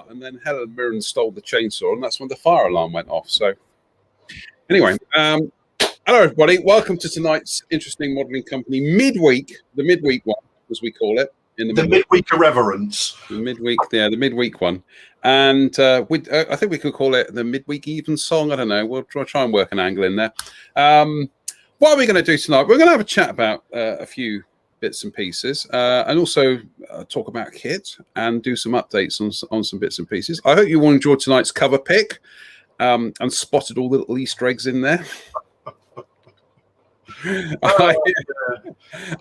and then Helen Mirren stole the chainsaw, and that's when the fire alarm went off. So anyway, hello everybody. Welcome to tonight's interesting modelling company midweek, the midweek one, as we call it. In the midweek irreverence. The midweek, yeah, the midweek one. And I think we could call it the midweek even song. I don't know. We'll try and work an angle in there. What are we going to do tonight? We're going to have a chat about a few bits and pieces, and also talk about kit and do some updates on some bits and pieces. I hope you all enjoyed tonight's cover pick and spotted all the little Easter eggs in there.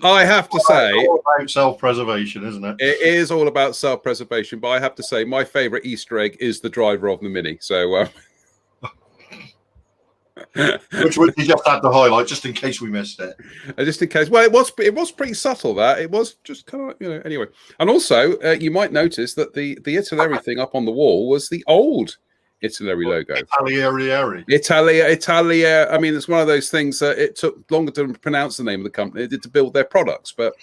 I have to say, it's all about self-preservation, isn't it? It is all about self-preservation, but I have to say my favourite Easter egg is the driver of the Mini. So, which you just had to highlight, just in case we missed it. Just in case. Well, it was pretty subtle. That it was just kind of anyway. And also, you might notice that the Italeri thing up on the wall was the old Italeri logo. Italia. I mean, it's one of those things that it took longer to pronounce the name of the company than it did to build their products. But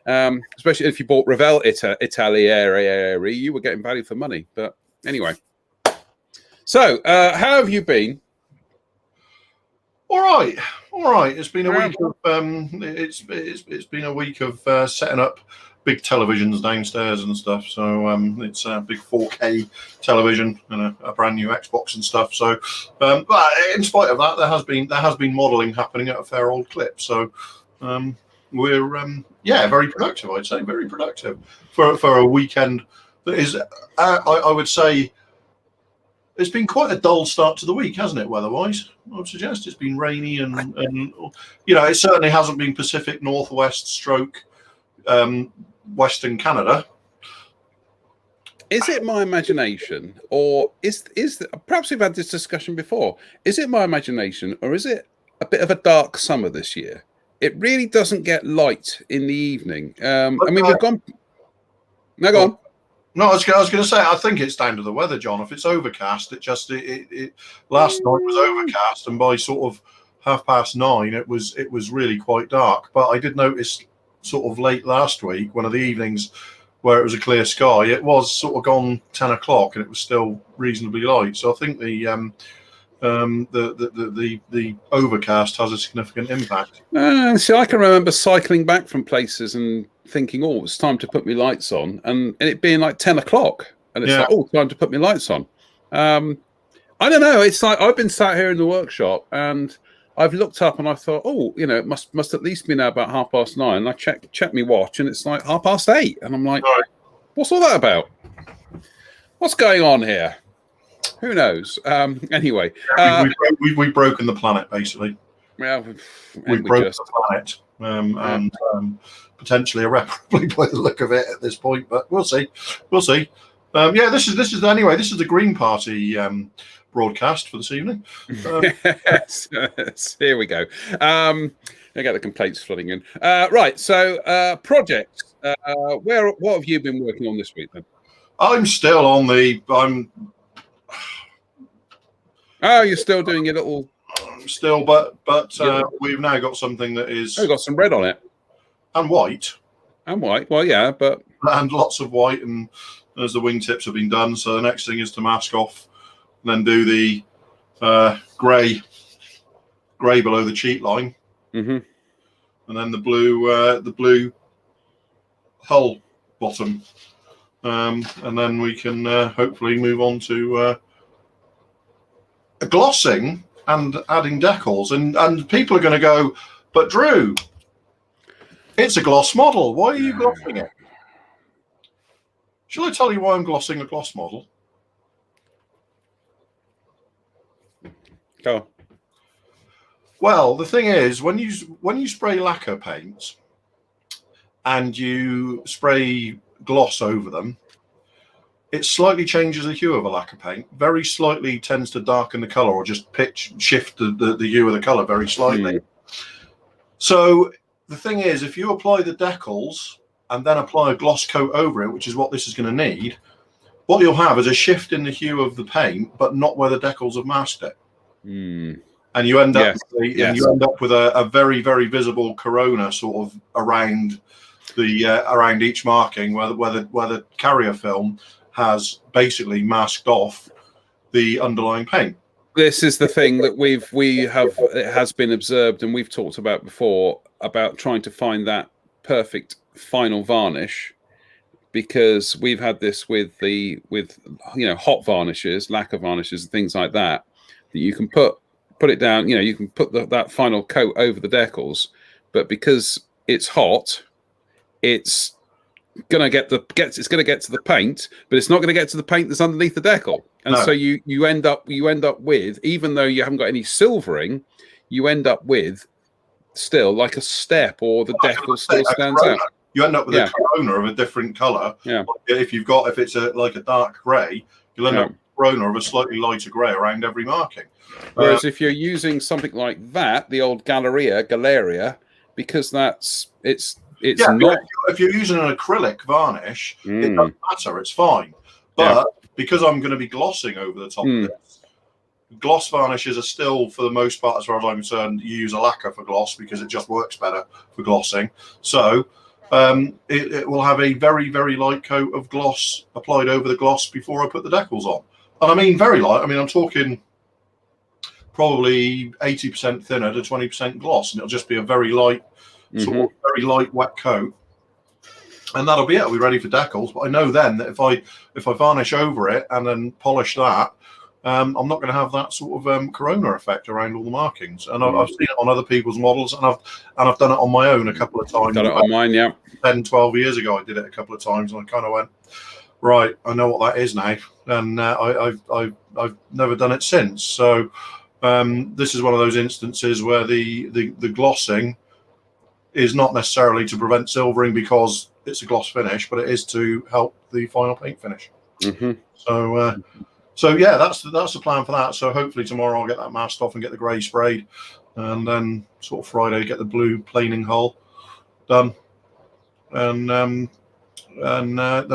especially if you bought Revell Italieri, you were getting value for money. But anyway, so how have you been? All right. It's been a week of it's been a week of setting up big televisions downstairs and stuff. So it's a big 4K television and a brand new Xbox and stuff. So, but in spite of that, there has been modelling happening at a fair old clip. So we're very productive. I'd say very productive for a weekend that is. I would say it's been quite a dull start to the week, hasn't it? Weather-wise, I would suggest it's been rainy and it certainly hasn't been Pacific Northwest stroke. Western Canada. Is it my imagination, or is perhaps we've had this discussion before? Is it my imagination, or is it a bit of a dark summer this year? It really doesn't get light in the evening. I mean, we've gone. No, go on. No, I was going to say, I think it's down to the weather, John. If it's overcast, it last night was overcast, and by sort of 9:30, it was really quite dark. But I did notice, sort of late last week, one of the evenings where it was a clear sky, it was sort of gone 10 o'clock and it was still reasonably light. So I think the overcast has a significant impact. So I can remember cycling back from places and thinking, oh, it's time to put my lights on, and it being like 10 o'clock and it's like, oh, time to put my lights on. I don't know. It's like I've been sat here in the workshop and I've looked up and I thought, oh, it must at least be now about 9:30. And I checked my watch and it's like 8:30. And I'm like, What's all that about? What's going on here? Who knows? Anyway. We've broken the planet, basically. Yeah, we've broken the planet. And potentially irreparably by the look of it at this point. But we'll see. This is the Green Party broadcast for this evening. Yes, here we go. I get the complaints flooding in. Right, so projects. What have you been working on this week then? I'm still on the. Oh, you're still doing your little. Still, but we've now got something that is. Oh, got some red on it. And white. And white. Well, yeah, but. And lots of white, and as the wingtips have been done, so the next thing is to mask off. And then do the grey below the cheat line, and then the blue hull bottom, and then we can hopefully move on to glossing and adding decals. And people are going to go, but Drew, it's a gloss model. Why are you glossing it? Shall I tell you why I'm glossing a gloss model? Go. Well, the thing is, when you spray lacquer paints and you spray gloss over them, it slightly changes the hue of a lacquer paint. Very slightly tends to darken the color, or just shift the hue of the color very slightly. So the thing is, if you apply the decals and then apply a gloss coat over it, which is what this is going to need, what you'll have is a shift in the hue of the paint, but not where the decals have masked it. And you end up with a very, very visible corona sort of around the around each marking, where the carrier film has basically masked off the underlying paint. This is the thing that it has been observed, and we've talked about before, about trying to find that perfect final varnish, because we've had this with hot varnishes, lacquer varnishes, and things like that you can put it down. You can put that final coat over the decals, but because it's hot, it's gonna get to the paint, but it's not going to get to the paint that's underneath the decal, and so you end up with, even though you haven't got any silvering, you end up with still like a step, or the decal still stands out. You end up with a corona of a different color. Yeah. If it's like a dark gray, you'll end up with a corona of a slightly lighter gray around every marking. Whereas if you're using something like that, the old Galeria, because it's not. If you're using an acrylic varnish, it doesn't matter. It's fine. But because I'm going to be glossing over the top of this, gloss varnishes are still, for the most part, as far as I'm concerned, you use a lacquer for gloss because it just works better for glossing. So it will have a very, very light coat of gloss applied over the gloss before I put the decals on. And I mean very light. I mean, I'm talking probably 80% thinner to 20% gloss, and it'll just be a very light, sort of very light wet coat, and that'll be it. It'll be ready for decals. But I know then that if I varnish over it and then polish that, I'm not going to have that sort of corona effect around all the markings. And I've seen it on other people's models, and I've done it on my own a couple of times. Done it on mine, 10, 12 years ago, I did it a couple of times, and I kind of went, right, I know what that is now, and I've never done it since. So this is one of those instances where the glossing is not necessarily to prevent silvering because it's a gloss finish, but it is to help the final paint finish. So yeah, that's the plan for that. So hopefully tomorrow I'll get that masked off and get the grey sprayed, and then sort of Friday get the blue planing hull done, and then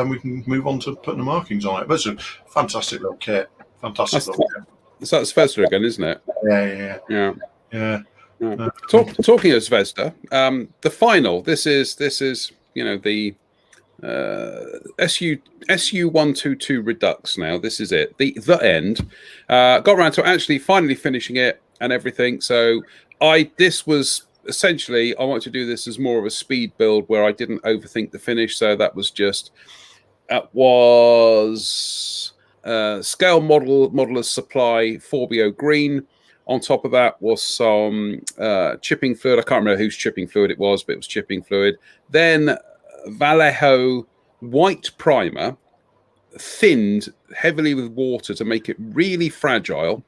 we can move on to putting the markings on it. But it's a fantastic little kit. Fantastic little kit. So that's Zvezda again, isn't it? Yeah. Talking of Zvezda, the final. This is the SU122 Redux. Now this is it. The end. Got around to actually finally finishing it and everything. So this was essentially, I wanted to do this as more of a speed build where I didn't overthink the finish. So that was just scale modelers supply Forbio green. On top of that was some chipping fluid. I can't remember whose chipping fluid it was, but it was chipping fluid. Then Vallejo white primer, thinned heavily with water to make it really fragile.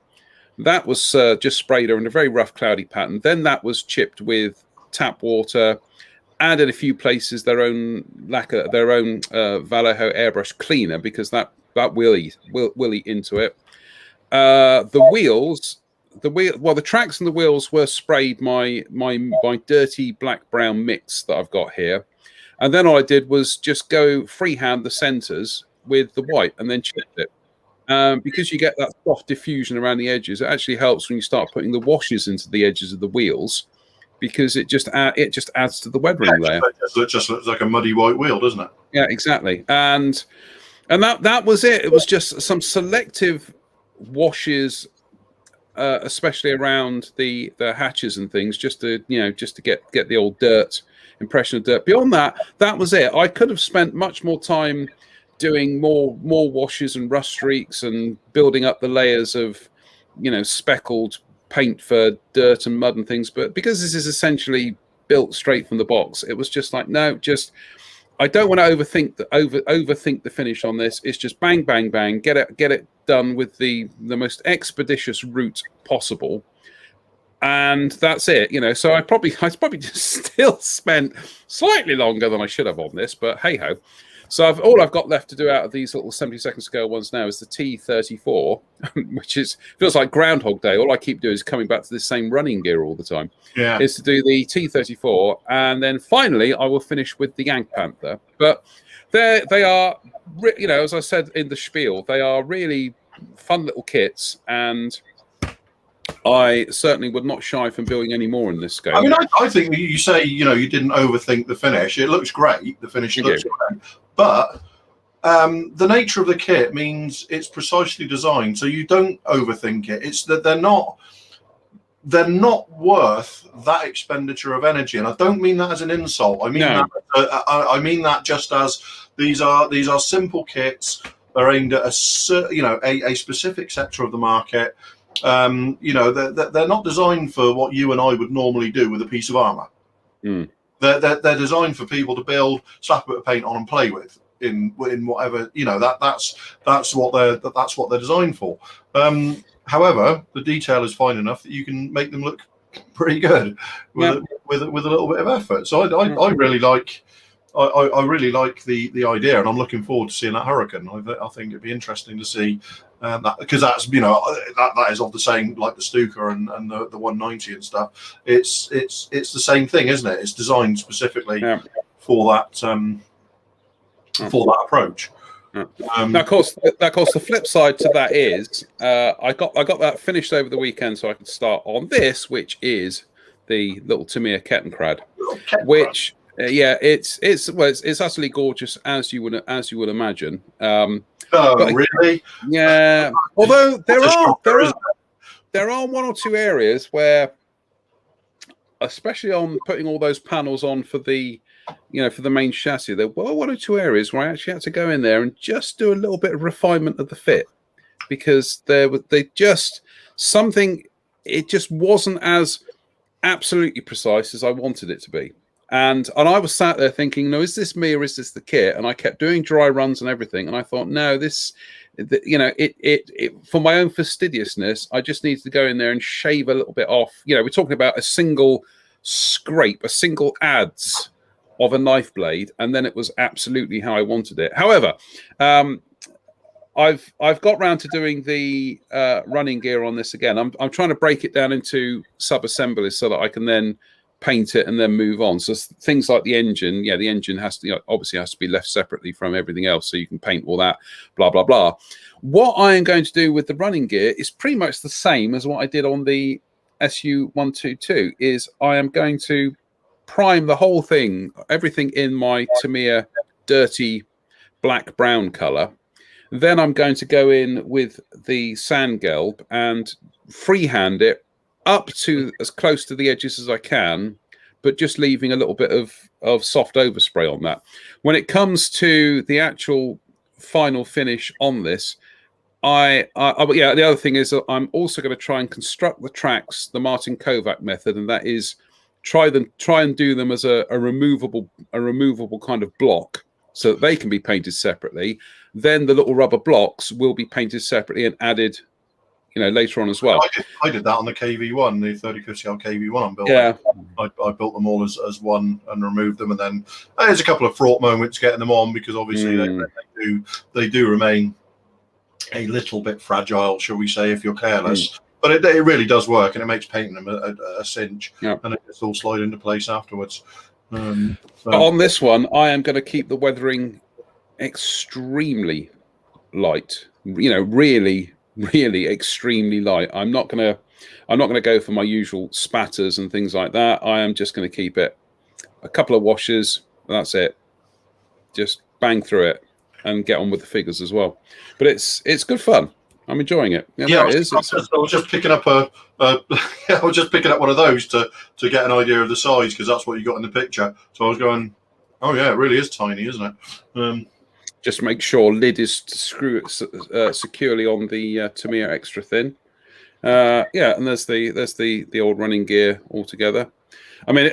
That was just sprayed over in a very rough, cloudy pattern. Then that was chipped with tap water, and in a few places their own lacquer, their own Vallejo airbrush cleaner, because that will eat into it. The tracks and the wheels were sprayed my dirty black brown mix that I've got here, and then all I did was just go freehand the centers with the white and then chipped it. Because you get that soft diffusion around the edges, it actually helps when you start putting the washes into the edges of the wheels, because it just adds to the weathering layer. It just looks like a muddy white wheel, doesn't it? Yeah, exactly. And that was it. It was just some selective washes, especially around the hatches and things, just to get the old dirt impression of dirt. Beyond that was it. I could have spent much more time doing more washes and rust streaks and building up the layers of speckled paint for dirt and mud and things, but because this is essentially built straight from the box, it was just like, no, just I don't want to overthink the finish on this. It's just bang bang bang, get it done with the most expeditious route possible, and that's it. So I probably just still spent slightly longer than I should have on this, but hey ho. So all I've got left to do out of these little 70-second scale ones now is the T34, which feels like Groundhog Day. All I keep doing is coming back to this same running gear all the time. Yeah, is to do the T34, and then finally I will finish with the Yank Panther. But they are, as I said in the spiel, they are really fun little kits, and I certainly would not shy from building any more in this game. I mean, I think you say you didn't overthink the finish. It looks great. The finish looks great, but the nature of the kit means it's precisely designed so you don't overthink it. It's that they're not worth that expenditure of energy, and I don't mean that as an insult. I mean I mean that just as these are simple kits. They're aimed at a specific sector of the market. They're not designed for what you and I would normally do with a piece of armor. They're designed for people to build, slap a bit of paint on, and play with in whatever that's what they're designed for. However, the detail is fine enough that you can make them look pretty good with a little bit of effort. So I really like. I really like the idea, and I'm looking forward to seeing that Hurricane. I think it'd be interesting to see that, because that's that is of the same, like the Stuka and the 190 and stuff. It's the same thing, isn't it? It's designed specifically for that approach. Now, of course, the flip side to that is I got that finished over the weekend, so I could start on this, which is the little Tamiya Kettenkrad, which. It's utterly gorgeous, as you would imagine. Really? Yeah. Although there are one or two areas where, especially on putting all those panels on for the main chassis, there were one or two areas where I actually had to go in there and just do a little bit of refinement of the fit, because it just wasn't as absolutely precise as I wanted it to be. And I was sat there thinking, no, is this me or is this the kit? And I kept doing dry runs and everything. And I thought, no, for my own fastidiousness, I just need to go in there and shave a little bit off. We're talking about a single scrape, a single adze of a knife blade. And then it was absolutely how I wanted it. However, I've got round to doing the running gear on this again. I'm trying to break it down into sub-assemblies so that I can then paint it and then move on. So things like the engine, the engine has to obviously has to be left separately from everything else, so you can paint all that, blah blah blah. What I am going to do with the running gear is pretty much the same as what I did on the SU-122. Is I am going to prime the whole thing, everything in my Tamiya dirty black brown color. Then I'm going to go in with the sand gelb and freehand it up to as close to the edges as I can, but just leaving a little bit of soft overspray on that. When it comes to the actual final finish on this, the other thing is that I'm also going to try and construct the tracks the Martin Kovac method, and that is try and do them as a removable kind of block, so that they can be painted separately. Then the little rubber blocks will be painted separately and added later on as well. I did that on the KV1, the 3050R KV1 I'm building. Yeah. I built them all as one and removed them, and then there's a couple of fraught moments getting them on, because obviously they do remain a little bit fragile, shall we say, if you're careless. But it really does work, and it makes painting them a cinch, and it's all slide into place afterwards. But on this one, I am going to keep the weathering extremely light. Really extremely light. I'm not gonna go for my usual spatters and things like that. I am just going to keep it a couple of washes. That's it. Just bang through it and get on with the figures as well. But it's good fun. I'm enjoying it. I was just picking up I was just picking up one of those to get an idea of the size, because that's what you got in the picture. So I was going, oh yeah, it really is tiny, isn't it? Just make sure lid is screwed securely on the Tamiya extra thin. And there's the old running gear altogether. I mean,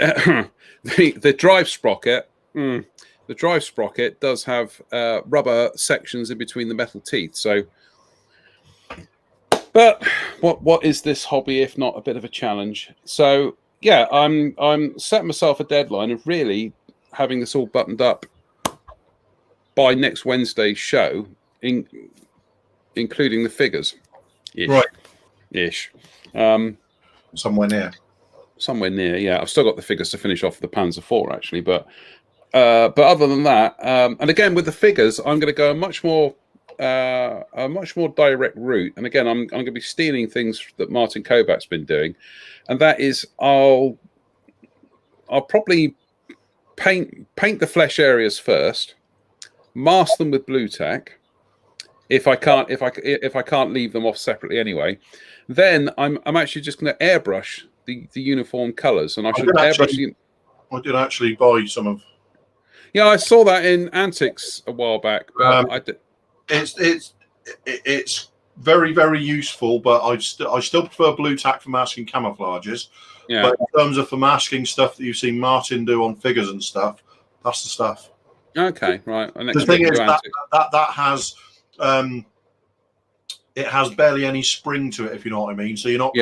the drive sprocket. The drive sprocket does have rubber sections in between the metal teeth. So, but what is this hobby if not a bit of a challenge? So yeah, I'm setting myself a deadline of really having this all buttoned up by next Wednesday's show, including the figures. Right. Ish. Somewhere near, yeah. I've still got the figures to finish off the Panzer IV, actually, but other than that, and again with the figures, I'm going to go a much more direct route. And again, I'm going to be stealing things that Martin Kovac's been doing, and that is I'll probably paint the flesh areas first. mask them with blue tack. If I can't leave them off separately anyway, then I'm actually just going to airbrush the uniform colours, and I should airbrush. I did actually buy some of. Yeah, I saw that in Antics a while back, but it's very, very useful. But I still prefer blue tack for masking camouflages. Yeah. But in terms of for masking stuff that you've seen Martin do on figures and stuff, that's the stuff. Okay, right. The thing is that has it has barely any spring to it, if you know what I mean. So you're not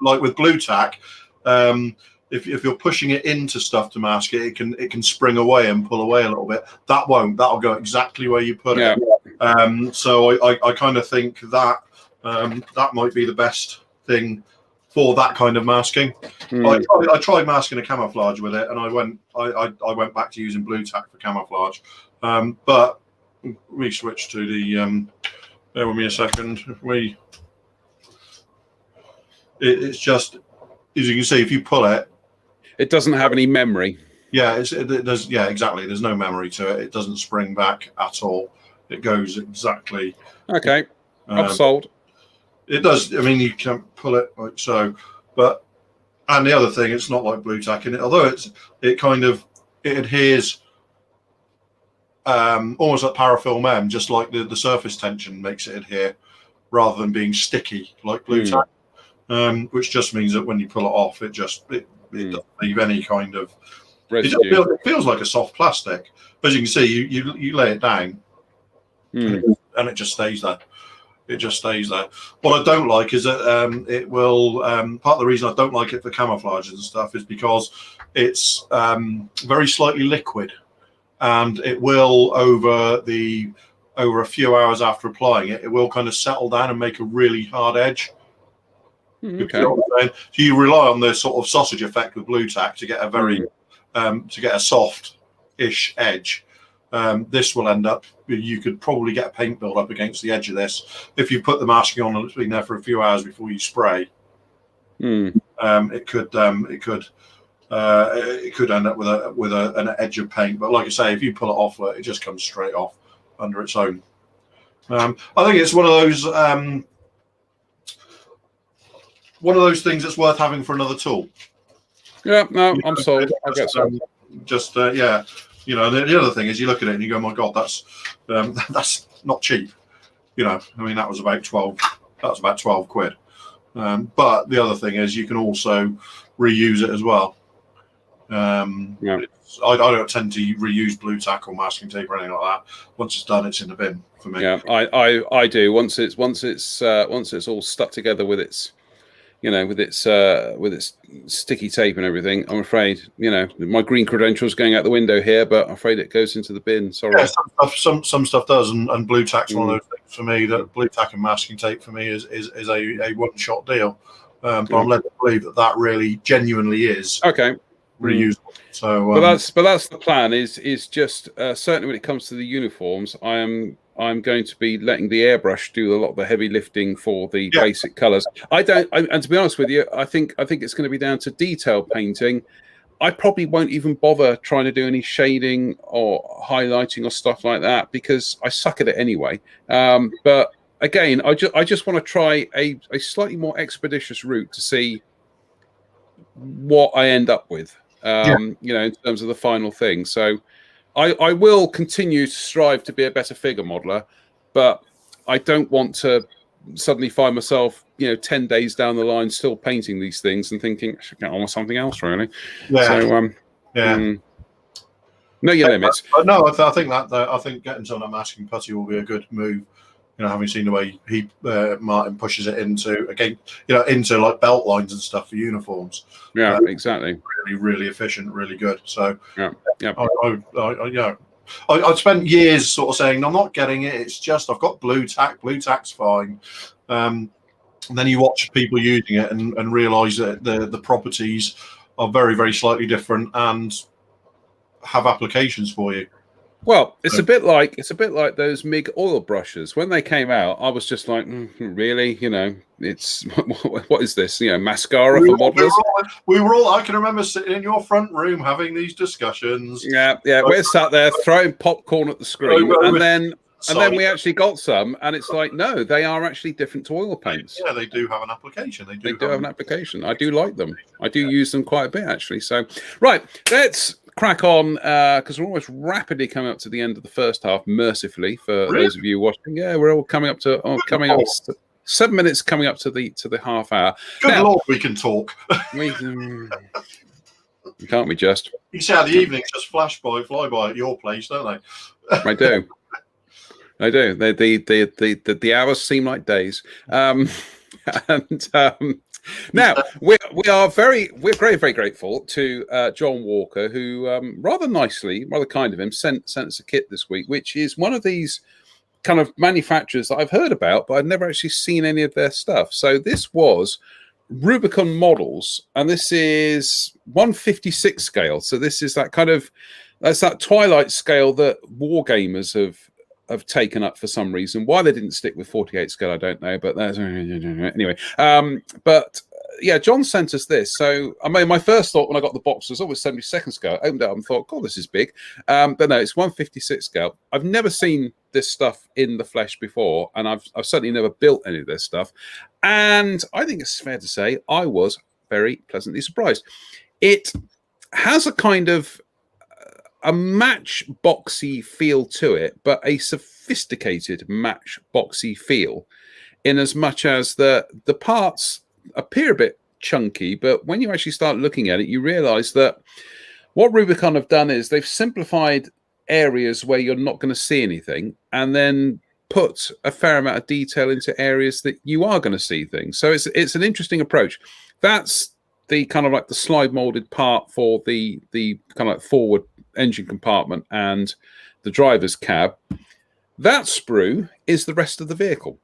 like with blue tack. If you're pushing it into stuff to mask it, it can spring away and pull away a little bit. That won't. That'll go exactly where you put it. So I kind of think that that might be the best thing for that kind of masking. I tried masking a camouflage with it, and I went back to using blue tack for camouflage. But we switch to the. Bear with me a second. It's just, as you can see, if you pull it, it doesn't have any memory. Yeah, it does. Yeah, exactly. There's no memory to it. It doesn't spring back at all. It goes exactly. Okay, I'm sold. It does. I mean, you can pull it like so, but and the other thing, it's not like blue tack in it. Although it adheres. Almost like parafilm M, just like the surface tension makes it adhere rather than being sticky like blue tack, which just means that when you pull it off, it doesn't leave any kind of residue. It feels like a soft plastic. As you can see, you lay it down and it just stays there. It just stays there. What I don't like is that it will. Part of the reason I don't like it for camouflage and stuff is because it's very slightly liquid. And it will over a few hours after applying it, it will kind of settle down and make a really hard edge. Okay. You know what I'm saying? So you rely on the sort of sausage effect with blue tack to get a very to get a soft-ish edge. This will end up. You could probably get a paint build up against the edge of this if you put the masking on and it's been there for a few hours before you spray. It could end up with an edge of paint, but like I say, if you pull it off, it just comes straight off under its own. I think it's one of those things that's worth having for another tool. Yeah, no, I'm sold. I get some. Yeah, you know. The other thing is, you look at it and you go, "My God, that's not cheap." You know, I mean, that was about 12 quid. But the other thing is, you can also reuse it as well. I don't tend to reuse blue tack or masking tape or anything like that. Once it's done, it's in the bin for me. Yeah, I do. Once it's all stuck together with its, with its sticky tape and everything, I'm afraid, my green credentials going out the window here, but I'm afraid it goes into the bin. Sorry. Yeah, some stuff does, and blue tack's one of those things for me. That blue tack and masking tape for me is a one-shot deal. But I'm led to believe that really genuinely is reusable. So, but that's the plan. Is just certainly when it comes to the uniforms, I'm going to be letting the airbrush do a lot of the heavy lifting for the basic colours. And to be honest with you, I think it's going to be down to detail painting. I probably won't even bother trying to do any shading or highlighting or stuff like that because I suck at it anyway. But again, I just want to try a slightly more expeditious route to see what I end up with. In terms of the final thing. So I will continue to strive to be a better figure modeler, but I don't want to suddenly find myself, 10 days down the line still painting these things and thinking I should get on with something else really. So know your limits. No, I think getting some of that masking putty will be a good move. Having seen the way Martin pushes it into like belt lines and stuff for uniforms. Yeah, exactly. Really, really efficient, really good. So yeah. I spent years sort of saying I'm not getting it. It's just I've got blue tack. Blue tack's fine. And then you watch people using it and realise that the properties are very, very slightly different and have applications for you. Well, it's a bit like those MIG oil brushes. When they came out, I was just like, really, it's what is this? Mascara for modelers. We were all. I can remember sitting in your front room having these discussions. Yeah. We're sat there throwing popcorn at the screen, and then we actually got some, and it's like, no, they are actually different to oil paints. Yeah, they do have an application. They do have an application. I do like them. I do use them quite a bit, actually. So, right, let's crack on because we're almost rapidly coming up to the end of the first half. Mercifully, for those of you watching, we're all coming up 7 minutes, coming up to the half hour. Good Lord, we can talk. Can't we just? You see how the evenings just fly by at your place, don't they? I do. The hours seem like days. Now we're very, very grateful to John Walker, who rather nicely, rather kind of him, sent us a kit this week, which is one of these kind of manufacturers that I've heard about, but I've never actually seen any of their stuff. So this was Rubicon models, and this is 156 scale. So this is that's that Twilight scale that wargamers have taken up for some reason. Why they didn't stick with 48 scale, I don't know. But that's anyway. John sent us this. So I mean, my first thought when I got the box was, it's 72nd scale. I opened it up and thought, God, this is big. But no, it's 156 scale. I've never seen this stuff in the flesh before, and I've certainly never built any of this stuff. And I think it's fair to say I was very pleasantly surprised. It has a kind of a matchboxy feel to it, but a sophisticated matchboxy feel, in as much as the parts appear a bit chunky, but when you actually start looking at it, you realize that what Rubicon have done is they've simplified areas where you're not going to see anything, and then put a fair amount of detail into areas that you are going to see things. So it's an interesting approach. That's the kind of like the slide molded part for the kind of like forward engine compartment and the driver's cab. That sprue is the rest of the vehicle.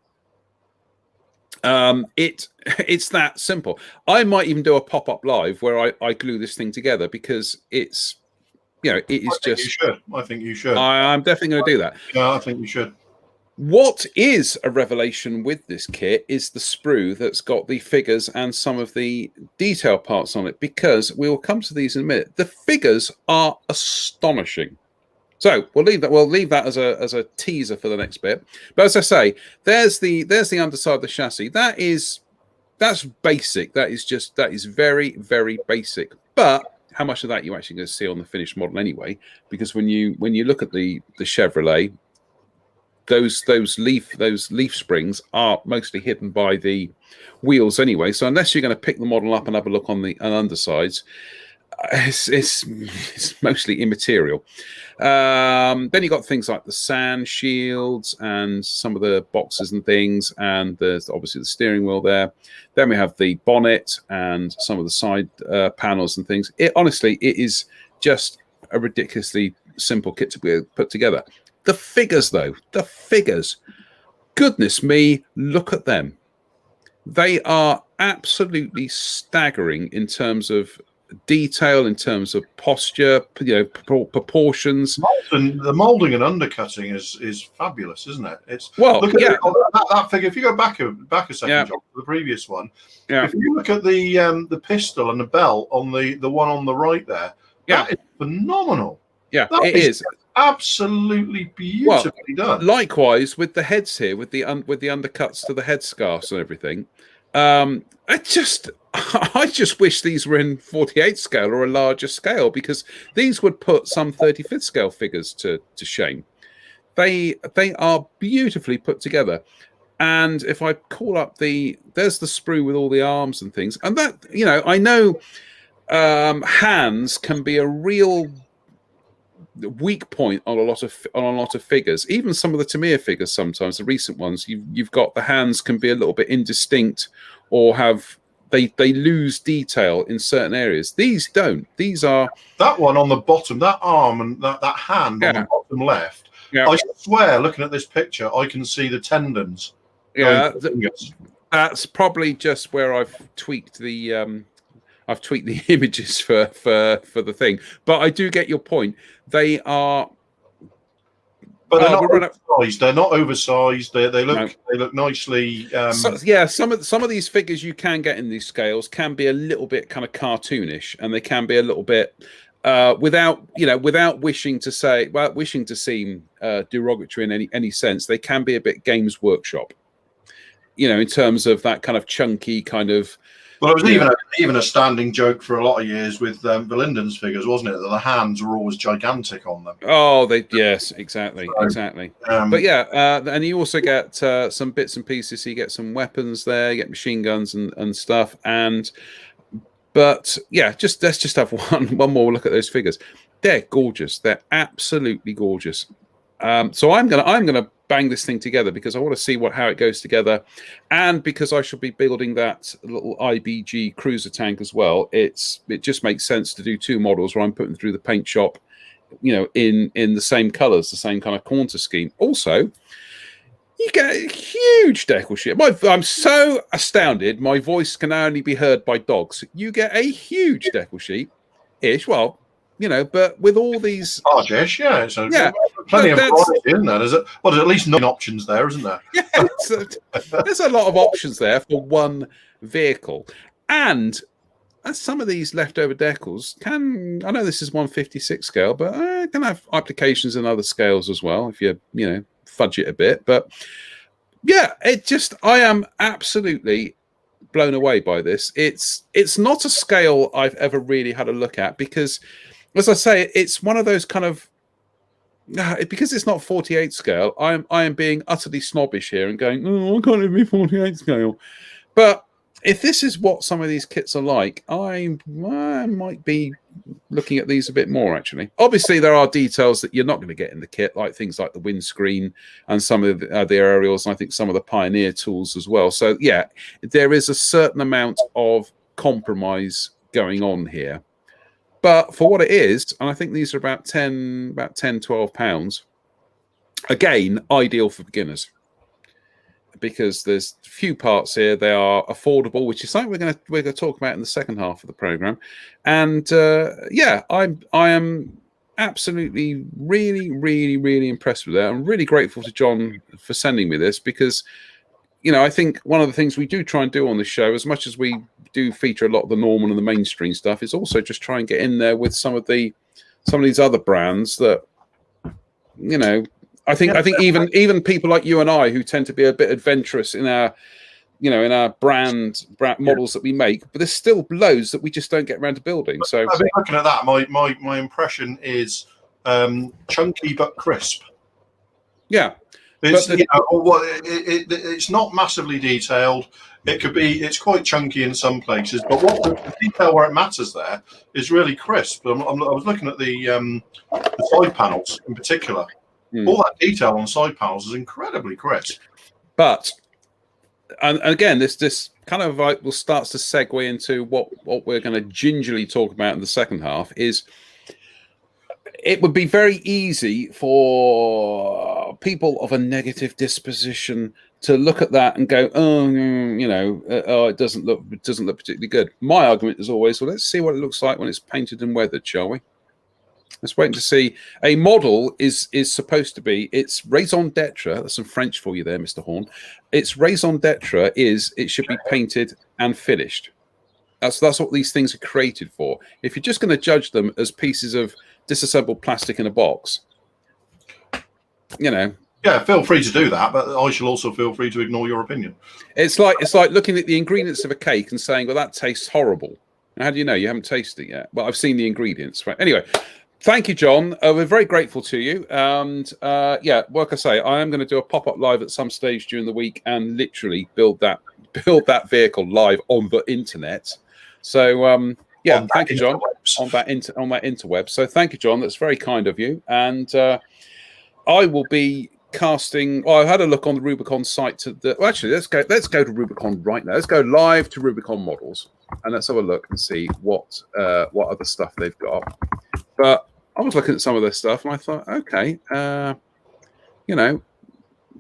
It's that simple. I might even do a pop-up live where I glue this thing together, because it's it is just. You should. I think you should. I'm definitely going to do that. Yeah, I think you should. What is a revelation with this kit is the sprue that's got the figures and some of the detail parts on it, because we will come to these in a minute. The figures are astonishing. So we'll leave that as a teaser for the next bit. But as I say, there's the underside of the chassis. That's basic. That is very, very basic. But how much of that you actually going to see on the finished model anyway? Because when you look at the Chevrolet, those leaf springs are mostly hidden by the wheels anyway. So unless you're going to pick the model up and have a look on the undersides, it's mostly immaterial. Then you got things like the sand shields and some of the boxes and things, and there's obviously the steering wheel there. Then we have the bonnet and some of the side panels and things. It is just a ridiculously simple kit to be put together. The figures, though, goodness me, look at them. They are absolutely staggering in terms of detail, in terms of posture, proportions. The molding and undercutting is fabulous, isn't it? Look at that figure. If you go back a second, John, the previous one. Yeah. If you look at the pistol and the belt on the one on the right there, that is phenomenal. Yeah, it is absolutely beautifully done. Likewise with the heads here, with the undercuts to the headscarves and everything. I just wish these were in 48 scale or a larger scale, because these would put some 35th scale figures to shame. They are beautifully put together. And if I call up there's the sprue with all the arms and things, and that, I know hands can be a real weak point on a lot of figures. Even some of the Tamiya figures, sometimes the recent ones, you've got the hands can be a little bit indistinct, or they lose detail in certain areas. These don't. These are that one on the bottom, that arm and that hand on the bottom left. Yeah. I swear, looking at this picture, I can see the tendons. Yeah, that's probably just where I've tweaked the images for the thing. But I do get your point. They are But they're not oversized. They're not oversized. They look nicely. Some of these figures you can get in these scales can be a little bit kind of cartoonish, and they can be a little bit without wishing to seem derogatory in any sense. They can be a bit Games Workshop, in terms of that kind of chunky kind of. Well, it was even a standing joke for a lot of years with Verlinden's figures, wasn't it? That the hands were always gigantic on them. Oh, yes, exactly. But yeah, and you also get some bits and pieces. So you get some weapons there, you get machine guns and stuff. But yeah, let's just have one more look at those figures. They're gorgeous. They're absolutely gorgeous. So I'm gonna bang this thing together because I want to see how it goes together, and because I shall be building that little IBG cruiser tank as well. It just makes sense to do two models where I'm putting through the paint shop, in the same colours, the same kind of contour scheme. Also, you get a huge decal sheet. I'm so astounded. My voice can only be heard by dogs. You get a huge decal sheet, Well. But with all these large-ish, so plenty of variety in there. There's at least 9 options there, isn't there? Yeah, there's a lot of options there for one vehicle, and some of these leftover decals I know this is 156 scale, but can have applications in other scales as well if you fudge it a bit. But yeah, I am absolutely blown away by this. It's not a scale I've ever really had a look at because, as I say, it's one of those kind of because it's not 48 scale. I am being utterly snobbish here and going, I can't even be 48 scale. But if this is what some of these kits are like, I might be looking at these a bit more. Actually, obviously there are details that you're not going to get in the kit, like things like the windscreen and some of the aerials, and I think some of the Pioneer tools as well. So yeah, there is a certain amount of compromise going on here. But for what it is, and I think these are about 10, 12 pounds. Again, ideal for beginners because there's few parts here. They are affordable, which is something we're going to talk about in the second half of the program. And I am absolutely, really, really, really impressed with that. I'm really grateful to John for sending me this because, I think one of the things we do try and do on this show, as much as we do feature a lot of the normal and the mainstream stuff, is also just try and get in there with some of these other brands that, I think even people like you and I who tend to be a bit adventurous in our, in our brand models that we make, but there's still loads that we just don't get around to building. So I've been looking at that. My impression is chunky but crisp. Yeah. It's not massively detailed. It's quite chunky in some places, but the detail where it matters there is really crisp. I was looking at the side panels in particular. All that detail on side panels is incredibly crisp. But and again, this kind of starts to segue into what we're going to gingerly talk about in the second half. Is it would be very easy for people of a negative disposition to look at that and go, it doesn't look particularly good. My argument is always, well, let's see what it looks like when it's painted and weathered, shall we? Let's wait to see. A model is supposed to be, it's raison d'etre. That's some French for you there, Mr. Horn. Its raison d'etre is it should be painted and finished. That's what these things are created for. If you're just going to judge them as pieces of disassembled plastic in a box, Yeah, feel free to do that, but I shall also feel free to ignore your opinion. It's like looking at the ingredients of a cake and saying, well, that tastes horrible. And how do you know? You haven't tasted it yet. Well, I've seen the ingredients. Right? Anyway, thank you, John. We're very grateful to you. And like I say, I am going to do a pop-up live at some stage during the week and literally build that vehicle live on the internet. So thank you, John, on that interweb. So thank you, John. That's very kind of you. And I will be casting. Well, I had a look on the Rubicon site. Actually, let's go to Rubicon right now. Let's go live to Rubicon Models and let's have a look and see what other stuff they've got. But I was looking at some of this stuff and I thought, okay,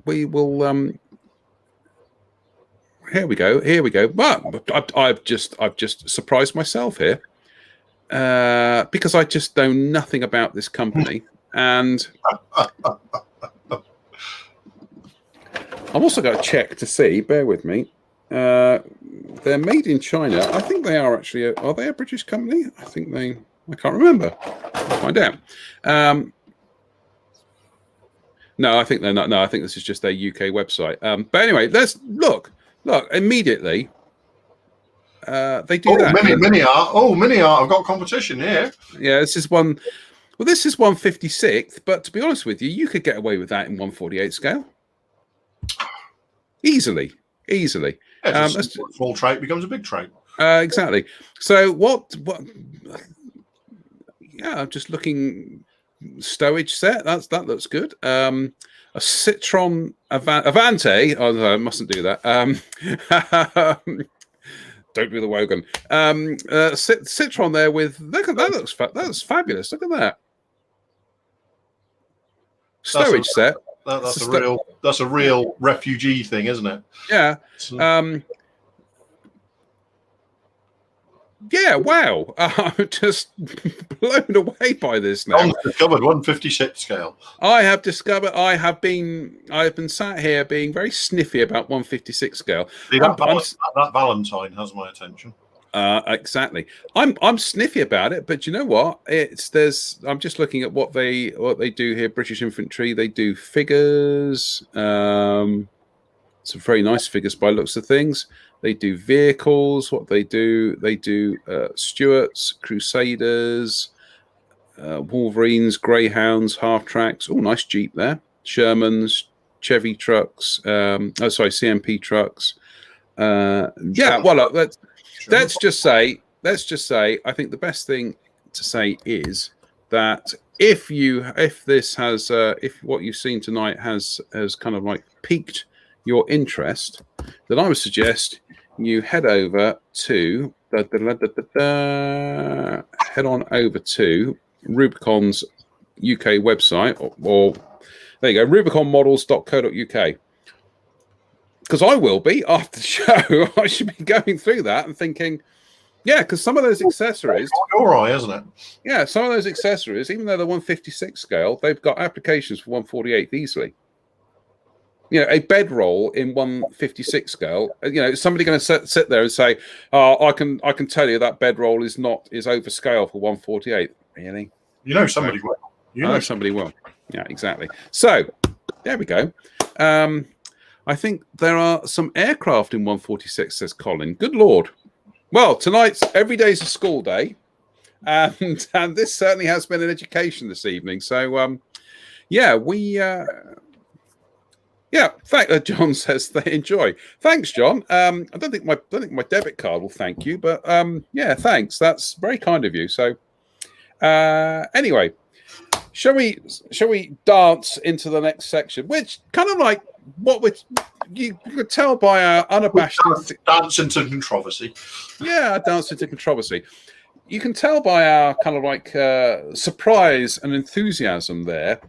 we will. Here we go. But I've just surprised myself here because I just know nothing about this company. And I've also got to check to see. Bear with me. They're made in China. I think they are actually. Are they a British company? I think they. I can't remember. I'll find out. No, I think they're not. No, I think this is just their UK website. But anyway, let's look. Look immediately. They do that. Mini art. Oh, mini art. I've got competition here. Yeah, this is one. Well, this is 156th, but to be honest with you, you could get away with that in 148 scale. Easily. Yeah, small trait becomes a big trait. Exactly. So what? Yeah, I'm just looking. Stowage set. That looks good. A Citron Avante. Oh, no, I mustn't do that. Don't do the Wogan. Citron there with. Look at that. That's fabulous. Look at that. Stowage set. That's a real refugee thing, isn't it? Yeah. Yeah, wow. I'm just blown away by this now. I've discovered 156 scale. I have been sat here being very sniffy about 156 scale. See, that Valentine has my attention. Exactly. I'm sniffy about it, but you know what? I'm just looking at what they do here. British Infantry, they do figures. Some very nice figures by looks of things. They do vehicles. What they do Stuarts, Crusaders, Wolverines, Greyhounds, half tracks. Oh, nice Jeep there. Shermans, Chevy trucks. CMP trucks. Yeah. Well, look, let's just say. I think the best thing to say is that if what you've seen tonight has kind of like piqued your interest, then I would suggest you head over to head on over to Rubicon's UK website, or there you go, rubiconmodels.co.uk. Because I will be after the show. I should be going through that and thinking, yeah, because some of those accessories, all right, isn't it? Yeah, some of those accessories, even though they're 156 scale, they've got applications for 148 easily. You know, a bedroll in 156 scale. You know, is somebody going to sit there and say, "Oh, I can tell you that bedroll is over scale for 148." Really? You know, somebody will. You know, somebody will. Yeah, exactly. So there we go. I think there are some aircraft in 146, says Colin. Good Lord. Well, every day's a school day, and this certainly has been an education this evening. So, John says they enjoy. Thanks, John. I don't think my debit card will thank you, but thanks. That's very kind of you. So, anyway, shall we dance into the next section? Which kind of like you could tell by our unabashed dance into controversy. Yeah, dance into controversy. You can tell by our kind of like surprise and enthusiasm there.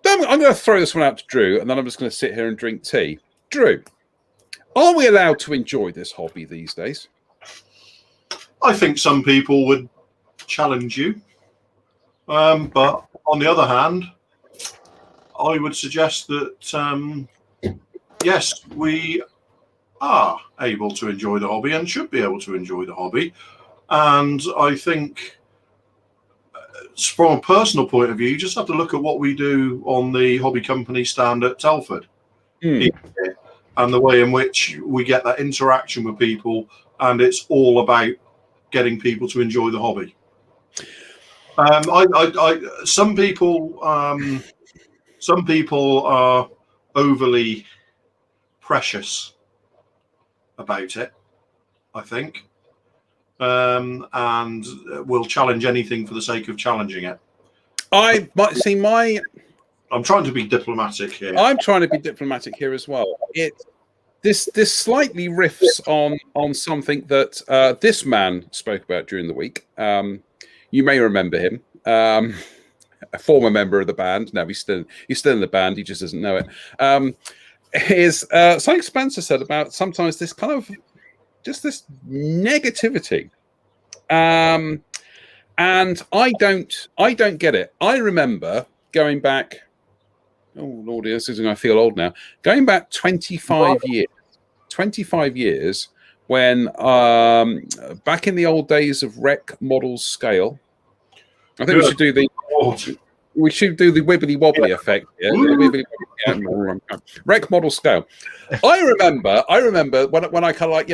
I'm going to throw this one out to Drew, and then I'm just going to sit here and drink tea. Drew, are we allowed to enjoy this hobby these days? I think some people would challenge you. But on the other hand, I would suggest that, yes, we are able to enjoy the hobby and should be able to enjoy the hobby. And I think from a personal point of view, you just have to look at what we do on the hobby company stand at Telford and the way in which we get that interaction with people, and it's all about getting people to enjoy the hobby. Some people are overly precious about it, I think. And will challenge anything for the sake of challenging it. I'm trying to be diplomatic here. I'm trying to be diplomatic here as well. This slightly riffs on something that this man spoke about during the week. You may remember him, a former member of the band. No, he's still in the band. He just doesn't know it. Is something Spencer said about sometimes this kind of just this negativity, and I don't get it. I remember going back oh Lordy, this is going to feel old now. Going back 25 years, when back in the old days of rec models scale, I think we should do the wibbly wobbly effect. Yeah, rec model scale. I remember when I kind of like,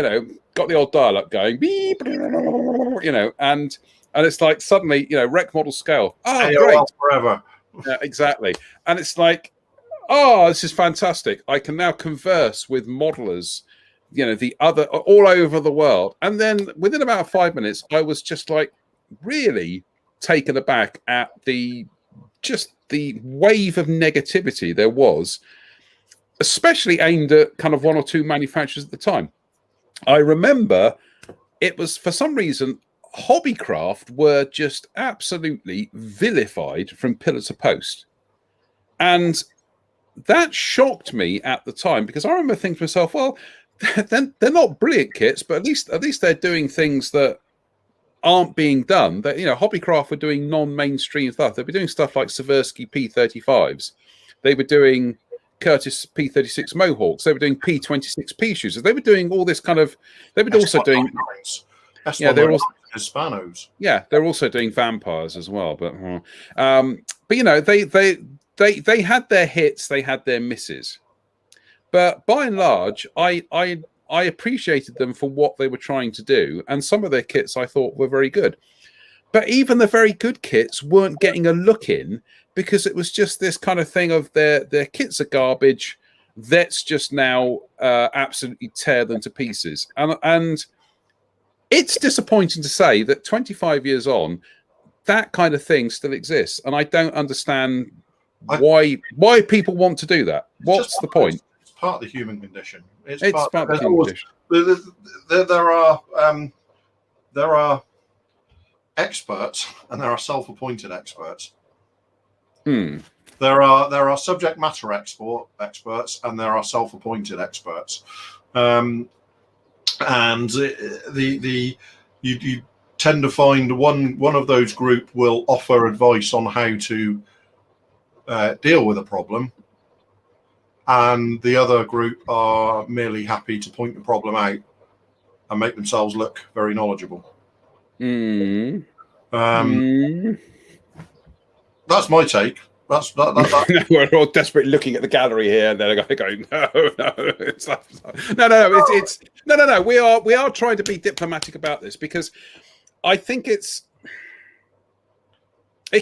got the old dial up going, beep, and it's like suddenly, rec model scale. Oh, great. Forever. Yeah, exactly. And it's like, oh, this is fantastic. I can now converse with modelers, the other all over the world. And then within about 5 minutes, I was just like really taken aback at the wave of negativity there was, especially aimed at kind of one or two manufacturers at the time. I remember it was, for some reason, Hobbycraft were just absolutely vilified from pillar to post. And that shocked me at the time, because I remember thinking to myself, well, they're not brilliant kits, but at least they're doing things that aren't being done. That Hobbycraft were doing non-mainstream stuff. They were doing stuff like Seversky P35s. They were doing Curtis P36 Mohawks. They were doing P26 P shooters. They were doing all this kind of. They were also doing. Yeah, they're also Hispanos. Yeah, they're also doing vampires as well. But they had their hits, they had their misses. But by and large, I appreciated them for what they were trying to do, and some of their kits I thought were very good. But even the very good kits weren't getting a look in, because it was just this kind of thing of their kits are garbage. Let's just now absolutely tear them to pieces. And it's disappointing to say that 25 years on, that kind of thing still exists, and I don't understand why people want to do that. What's the point? It's part of the human condition. It's part of the human condition. There are experts, and there are self-appointed experts. There are subject matter experts, and there are self-appointed experts. And you tend to find one of those group will offer advice on how to deal with a problem, and the other group are merely happy to point the problem out and make themselves look very knowledgeable. That's my take. That. We're all desperately looking at the gallery here, and they're going, no. It's no. We are trying to be diplomatic about this, because I think it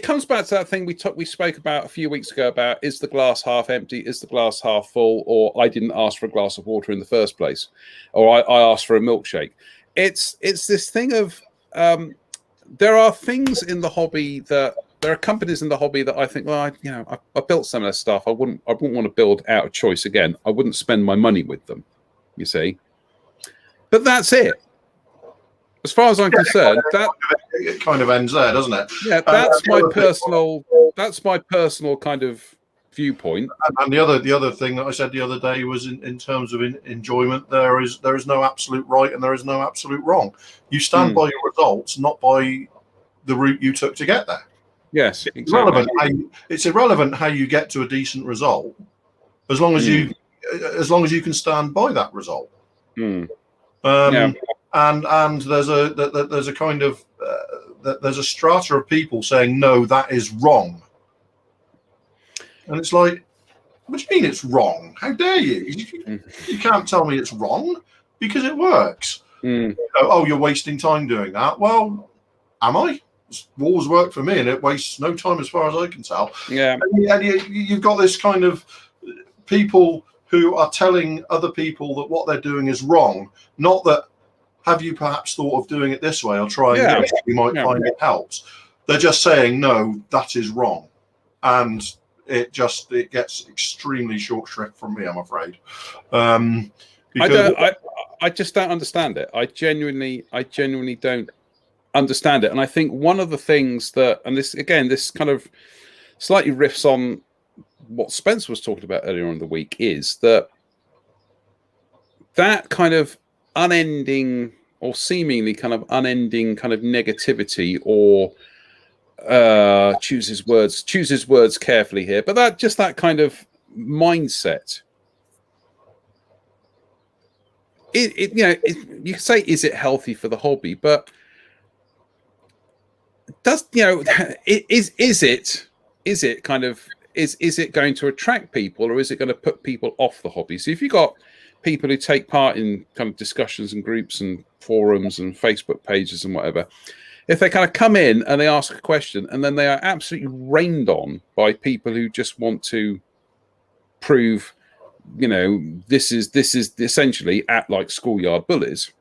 comes back to that thing we spoke about a few weeks ago about, is the glass half empty, is the glass half full, or I didn't ask for a glass of water in the first place, or I asked for a milkshake. It's this thing of there are things in the hobby that. There are companies in the hobby that I think, well, I built some of their stuff. I wouldn't want to build out of choice again. I wouldn't spend my money with them, you see. But that's it. As far as I'm concerned, it kind of ends there, doesn't it? Yeah, that's my personal kind of viewpoint. And the other thing that I said the other day was in terms of enjoyment, there is no absolute right and there is no absolute wrong. You stand by your results, not by the route you took to get there. Yes, exactly. It's irrelevant how you get to a decent result, as long as you can stand by that result. And there's a kind of there's a strata of people saying no, that is wrong, and it's like, what do you mean it's wrong? How dare you? You can't tell me it's wrong because it works. Oh, you're wasting time doing that. Well, am I? Walls work for me, and it wastes no time as far as I can tell. Yeah, and you've got this kind of people who are telling other people that what they're doing is wrong. Not that, have you perhaps thought of doing it this way, or trying this? You might find it helps. They're just saying no, that is wrong, and it gets extremely short shrift from me, I'm afraid. I just don't understand it. I genuinely don't understand it. And I think one of the things that, and this kind of slightly riffs on what Spence was talking about earlier in the week, is that kind of unending or seemingly kind of unending kind of negativity, or chooses words carefully here, but that kind of mindset. You say, is it healthy for the hobby? But is it going to attract people, or is it going to put people off the hobby? So if you've got people who take part in kind of discussions and groups and forums and Facebook pages and whatever, if they kind of come in and they ask a question and then they are absolutely rained on by people who just want to prove, this is essentially act like schoolyard bullies.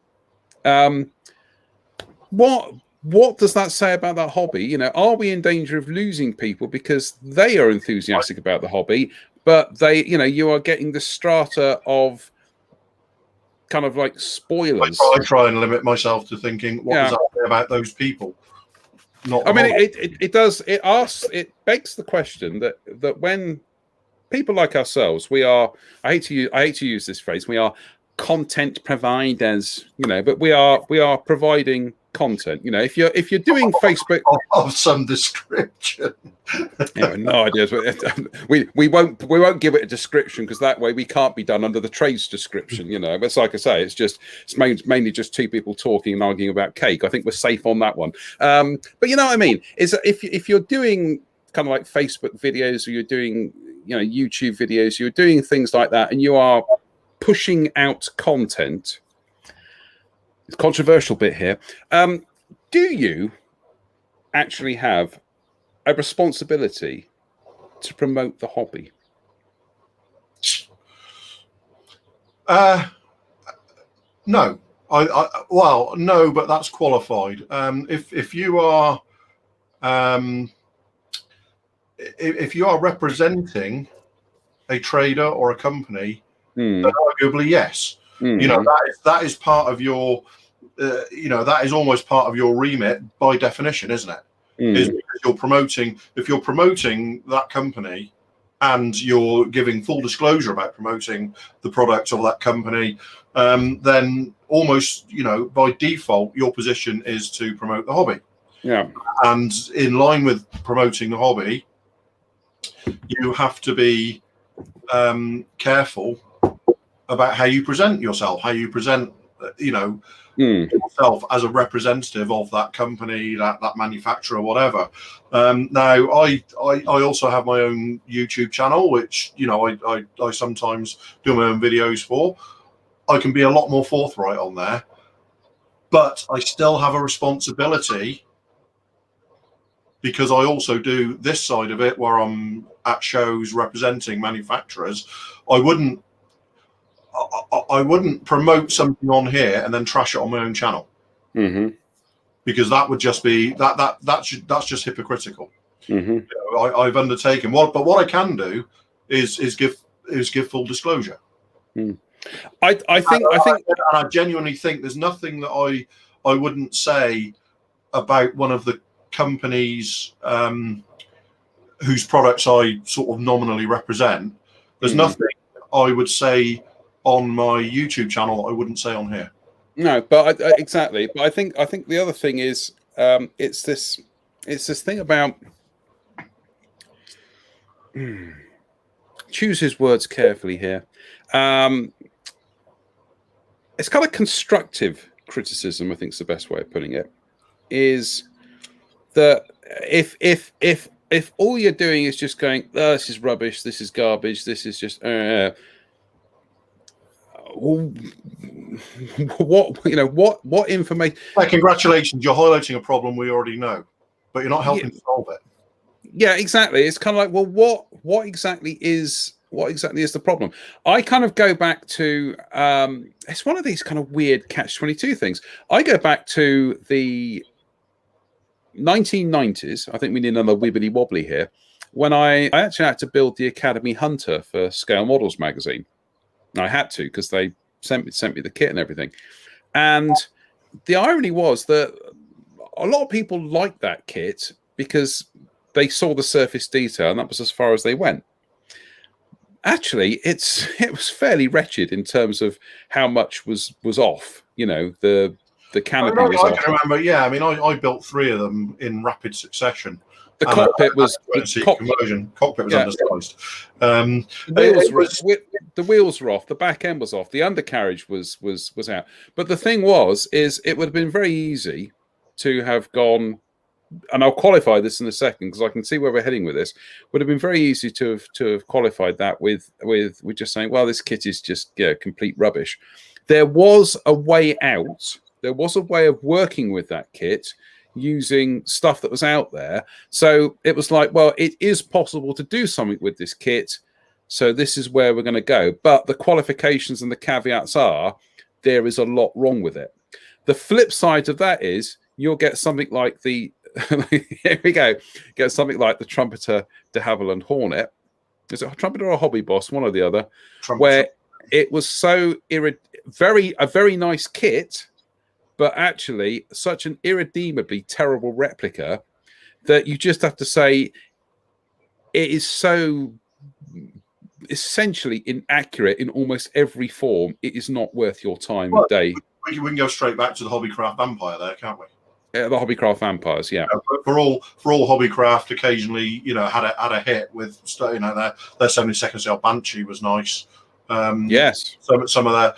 What does that say about that hobby? Are we in danger of losing people because they are enthusiastic about the hobby, but they, you are getting the strata of kind of like spoilers? I try and limit myself to thinking, what does that say about those people? It begs the question that when people like ourselves, we are, I hate to use this phrase, we are content providers, but we are providing content. If you're doing Facebook of some description, no idea. We won't give it a description, because that way we can't be done under the trades description. But it's like I say, it's mainly just two people talking and arguing about cake. I think we're safe on that one. But you know what I mean? Is that if you're doing kind of like Facebook videos, or you're doing YouTube videos, you're doing things like that, and you are pushing out content. Controversial bit here. Do you actually have a responsibility to promote the hobby? No. Well, no, but that's qualified. If you are representing a trader or a company, then arguably yes. That is part of your that is almost part of your remit by definition, isn't it? Is because if you're promoting that company and you're giving full disclosure about promoting the products of that company, then almost by default your position is to promote the hobby. And in line with promoting the hobby, you have to be careful about how you present yourself, how you present yourself as a representative of that company, that manufacturer, whatever. Now I also have my own YouTube channel, which I sometimes do my own videos for. I can be a lot more forthright on there, but I still have a responsibility, because I also do this side of it where I'm at shows representing manufacturers. I wouldn't promote something on here and then trash it on my own channel, because that would just be that's just hypocritical. I've undertaken but what I can do is give full disclosure. I think I genuinely think there's nothing that I wouldn't say about one of the companies whose products I sort of nominally represent. There's nothing I would say on my YouTube channel that I wouldn't say on here. No, but exactly. But I think the other thing is it's this thing about choose his words carefully here. It's kind of constructive criticism, I think is the best way of putting it, is that if all you're doing is just going, oh, this is rubbish, this is garbage, this is just what information? Congratulations, you're highlighting a problem we already know, but you're not helping to solve it. Yeah, exactly. It's kind of like, well, what exactly is the problem? I kind of go back to it's one of these kind of weird catch-22 things. I go back to the 1990s. I think we need another wibbly wobbly here, when I actually had to build the Academy Hunter for Scale Models magazine. I had to, because they sent me the kit and everything. And the irony was that a lot of people liked that kit because they saw the surface detail, and that was as far as they went. Actually, it was fairly wretched in terms of how much was off. The canopy was off. I can remember. Yeah, I mean, I built 3 of them in rapid succession The cockpit was conversion. Cockpit was undersized. The wheels were off. The back end was off. The undercarriage was out. But the thing is it would have been very easy to have gone. And I'll qualify this in a second because I can see where we're heading with this. Would have been very easy to have qualified that with just saying, well, this kit is just complete rubbish. There was a way out. There was a way of working with that kit using stuff that was out there. So it was like, well, it is possible to do something with this kit. So this is where we're going to go. But the qualifications and the caveats are there is a lot wrong with it. The flip side of that is you'll get something like the here we go. Get something like the Trumpeter de Havilland Hornet. Is it a Trumpeter or a Hobby Boss? One or the other. Trumpeter. Where it was so a very nice kit, but actually such an irredeemably terrible replica that you just have to say it is so essentially inaccurate in almost every form. It is not worth your time of day. We can go straight back to the Hobbycraft Vampire there, can't we? Yeah, the Hobbycraft Vampires, yeah. For all Hobbycraft, occasionally, had a hit with, their 72nd scale Banshee was nice. Yes. Some of their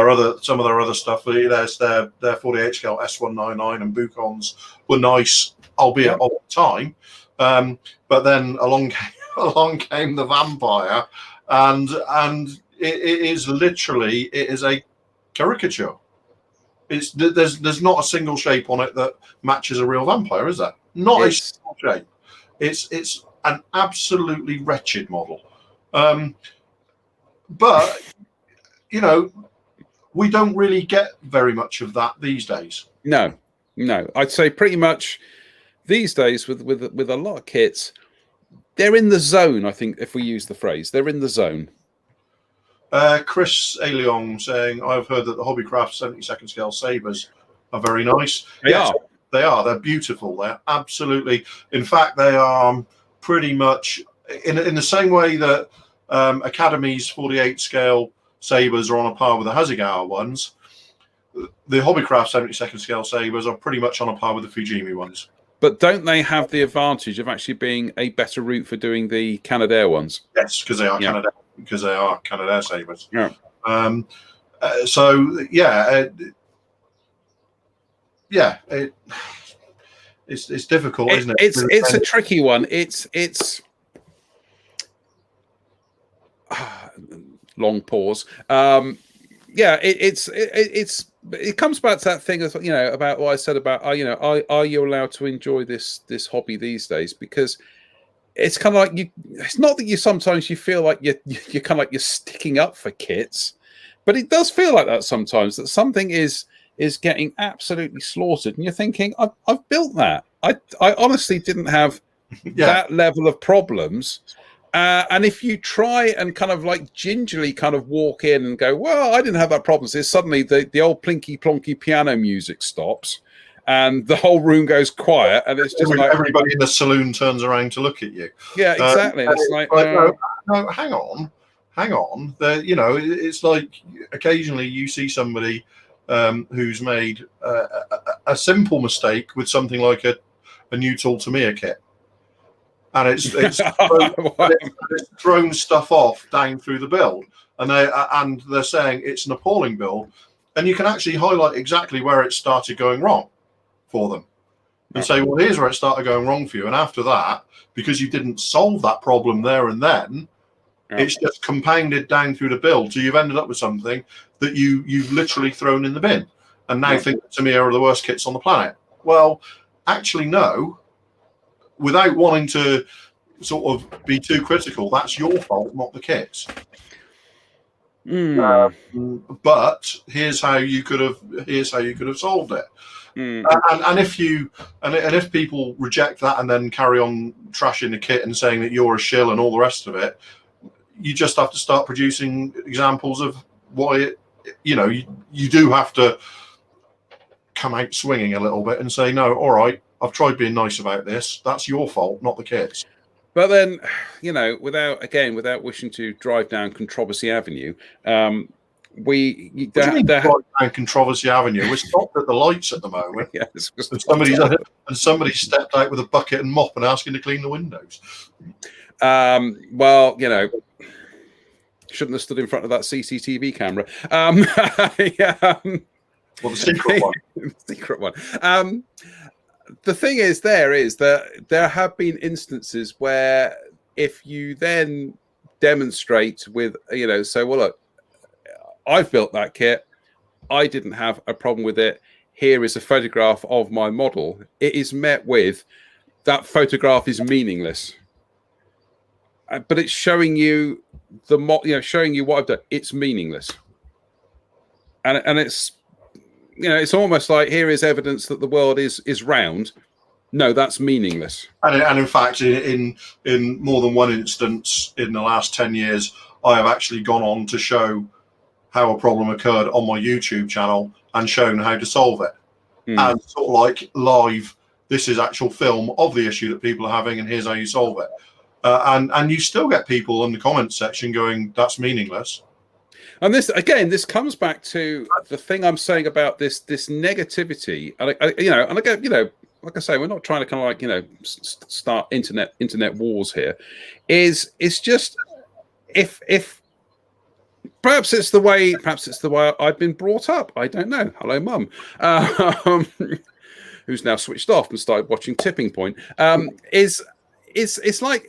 other stuff. There's their 48 scale S199 and Bucons were nice, albeit all the time. But then along came the Vampire, and it is literally a caricature. There's not a single shape on it that matches a real vampire, is there? Not a single shape. It's an absolutely wretched model. But we don't really get very much of that these days. No. I'd say pretty much these days with a lot of kits, they're in the zone. I think if we use the phrase, they're in the zone. Chris Aliong saying, I've heard that the Hobbycraft 72nd scale sabers are very nice. They are. They are. They're beautiful. They're absolutely. In fact, they are pretty much in the same way that Academy's 48 scale sabers are on a par with the Hasegawa ones. The Hobbycraft 72nd scale sabers are pretty much on a par with the Fujimi ones. But don't they have the advantage of actually being a better route for doing the Canadair ones? Yes, because they are Canadair. Because they are Canadair sabers. Yeah. It's difficult, isn't it? It's a tricky one. It's long pause. It comes back to that thing of about what I said about are you allowed to enjoy this hobby these days? Because it's kind of like it's not that sometimes you feel like you're kind of like you're sticking up for kits, but it does feel like that sometimes, that something is getting absolutely slaughtered and you're thinking, I've built that. I honestly didn't have that level of problems. And if you try and kind of like gingerly kind of walk in and go, well, I didn't have that problem. So suddenly the old plinky plonky piano music stops and the whole room goes quiet, and it's just like everybody in the saloon turns around to look at you. Yeah, exactly. It's like no, hang on. It's like occasionally you see somebody who's made a simple mistake with something like a new tool Tamiya kit, and it's thrown stuff off down through the build, and they're saying it's an appalling build, and you can actually highlight exactly where it started going wrong for them and say, well, here's where it started going wrong for you, and after that, because you didn't solve that problem there and then, it's just compounded down through the build, so you've ended up with something that you've literally thrown in the bin and now think Tamiya are the worst kits on the planet. Well, actually no, without wanting to sort of be too critical, that's your fault, not the kits. But here's how you could have solved it. And if people reject that and then carry on trashing the kit and saying that you're a shill and all the rest of it, you just have to start producing examples of why you do have to come out swinging a little bit and say, no, all right, I've tried being nice about this. That's your fault, not the kits. But then, without wishing to drive down Controversy Avenue, we what do you mean right down Controversy Avenue? We're stopped at the lights at the moment. Yeah, and somebody stepped out with a bucket and mop and asking to clean the windows. Well, you know, shouldn't have stood in front of that CCTV camera. Yeah, well, the secret one. Secret one. The thing is that there have been instances where if you then demonstrate with, you know, so, well, look, I've built that kit. I didn't have a problem with it. Here is a photograph of my model. It is met with, that photograph is meaningless. But it's showing you showing you what I've done. It's meaningless. And it's, you know, it's almost like, here is evidence that the world is round. No, that's meaningless. And in fact, in more than one instance in the last 10 years, I have actually gone on to show how a problem occurred on my YouTube channel and shown how to solve it. And sort of like live, this is actual film of the issue that people are having, and here's how you solve it. And you still get people in the comments section going, that's meaningless. And this comes back to the thing I'm saying about this negativity. And like I say, we're not trying to kind of like, you know, start internet wars here. It's just if perhaps it's the way I've been brought up. I don't know. Hello, Mum, who's now switched off and started watching Tipping Point. It's like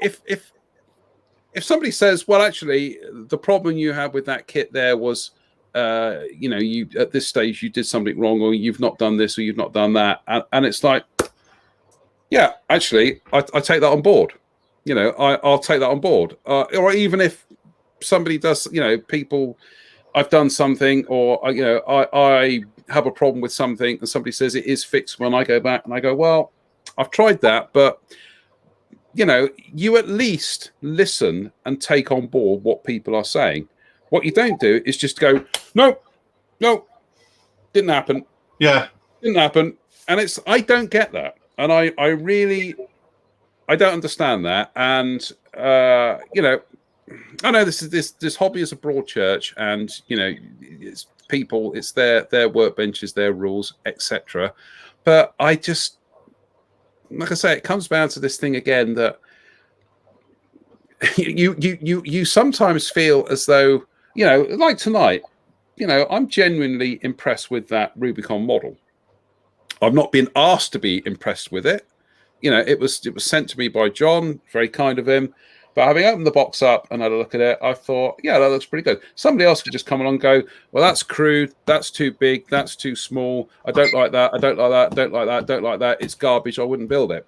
if somebody says, well, actually, the problem you have with that kit there was, you know, you at this stage you did something wrong, or you've not done this, or you've not done that, and it's like, yeah, actually, I take that on board. You know, I'll take that on board. Or even if somebody does, you know, I've done something, or you know, I have a problem with something, and somebody says it is fixed. When I go back and I go, well, I've tried that, but you know, you at least listen and take on board what people are saying. What you don't do is just go, no, didn't happen. Yeah, didn't happen. And I don't get that, and I don't understand that. And you know, I know this hobby is a broad church, and you know, it's people, it's their workbenches, their rules, etc. But I just, like I say, it comes down to this thing again that you sometimes feel as though, you know, like tonight, you know, I'm genuinely impressed with that Rubicon model. I've not been asked to be impressed with it. You know, it was sent to me by John, very kind of him. But having opened the box up and had a look at it, I thought, yeah, that looks pretty good. Somebody else could just come along and go, well, that's crude, that's too big, that's too small, I don't like that, I don't like that, I don't like that, I don't like that, it's garbage, I wouldn't build it.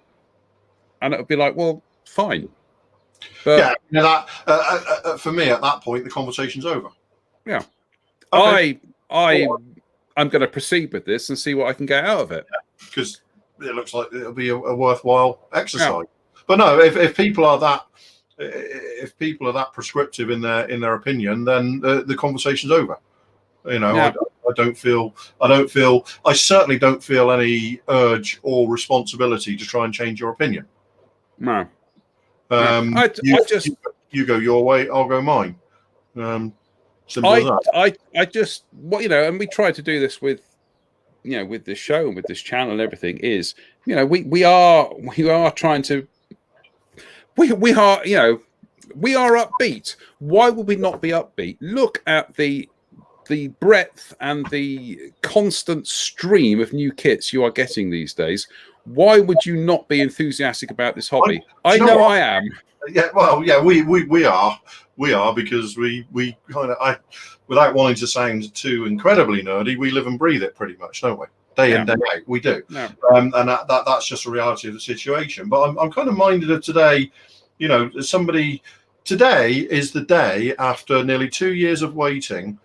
And it would be like, well, fine. But, yeah, you know, that for me, at that point, the conversation's over. Yeah. Okay. I'm going to proceed with this and see what I can get out of it. Because it looks like it'll be a worthwhile exercise. Yeah. But no, if people are that prescriptive in their opinion, then the conversation's over. You know, yeah. I certainly don't feel any urge or responsibility to try and change your opinion. No. You go your way, I'll go mine. Simple as that. I just, what, you know, and we try to do this with, you know, with this show and with this channel and everything, is, you know, we are trying to, we are, you know, we are upbeat. Why would we not be upbeat? Look at the breadth and the constant stream of new kits you are getting these days. Why would you not be enthusiastic about this hobby? I know I am. Yeah, well, yeah, we are, because we kind of, without wanting to sound too incredibly nerdy, we live and breathe it pretty much, don't we? Day in, day out, we do. Yeah. And that's just a reality of the situation. But I'm kind of minded of today. You know, today is the day after nearly 2 years of waiting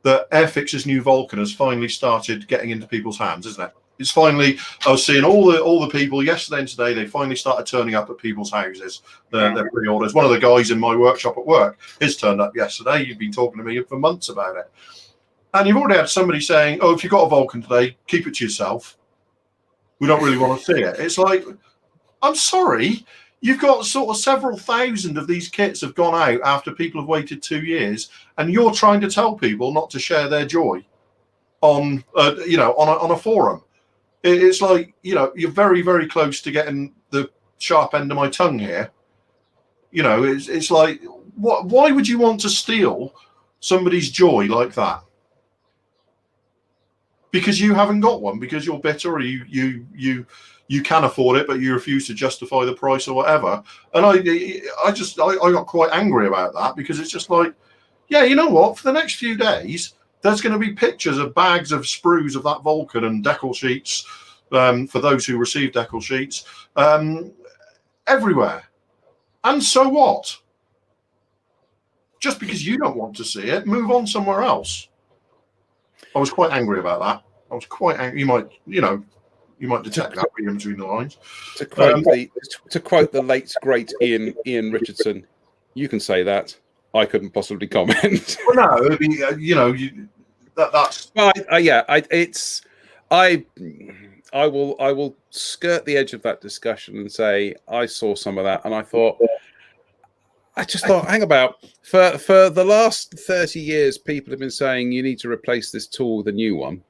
that Airfix's new Vulcan has finally started getting into people's hands, isn't it? It's finally, I was seeing all the people yesterday and today, they finally started turning up at people's houses, their pre-orders. One of the guys in my workshop at work, his turned up yesterday. You've been talking to me for months about it. And you've already had somebody saying, oh, if you've got a Vulcan today, keep it to yourself. We don't really want to see it. It's like, I'm sorry, You've got sort of several thousand of these kits have gone out after people have waited 2 years, and you're trying to tell people not to share their joy on, on a forum. It's like, you're very, very close to getting the sharp end of my tongue here. It's like, why would you want to steal somebody's joy like that? Because you haven't got one, because you're bitter, or you can afford it, but you refuse to justify the price or whatever. And I got quite angry about that, because it's just like, yeah, you know what? For the next few days, there's going to be pictures of bags of sprues of that Vulcan and decal sheets, for those who receive decal sheets, everywhere. And so what? Just because you don't want to see it, move on somewhere else. I was quite angry about that. I was quite angry. You might detect that reading between the lines. To quote the late great Ian Richardson, you can say that. I couldn't possibly comment. Well, no, I mean, that's. Well, I will skirt the edge of that discussion and say I saw some of that, and I just thought, hang about. For the last 30 years, people have been saying you need to replace this tool with a new one.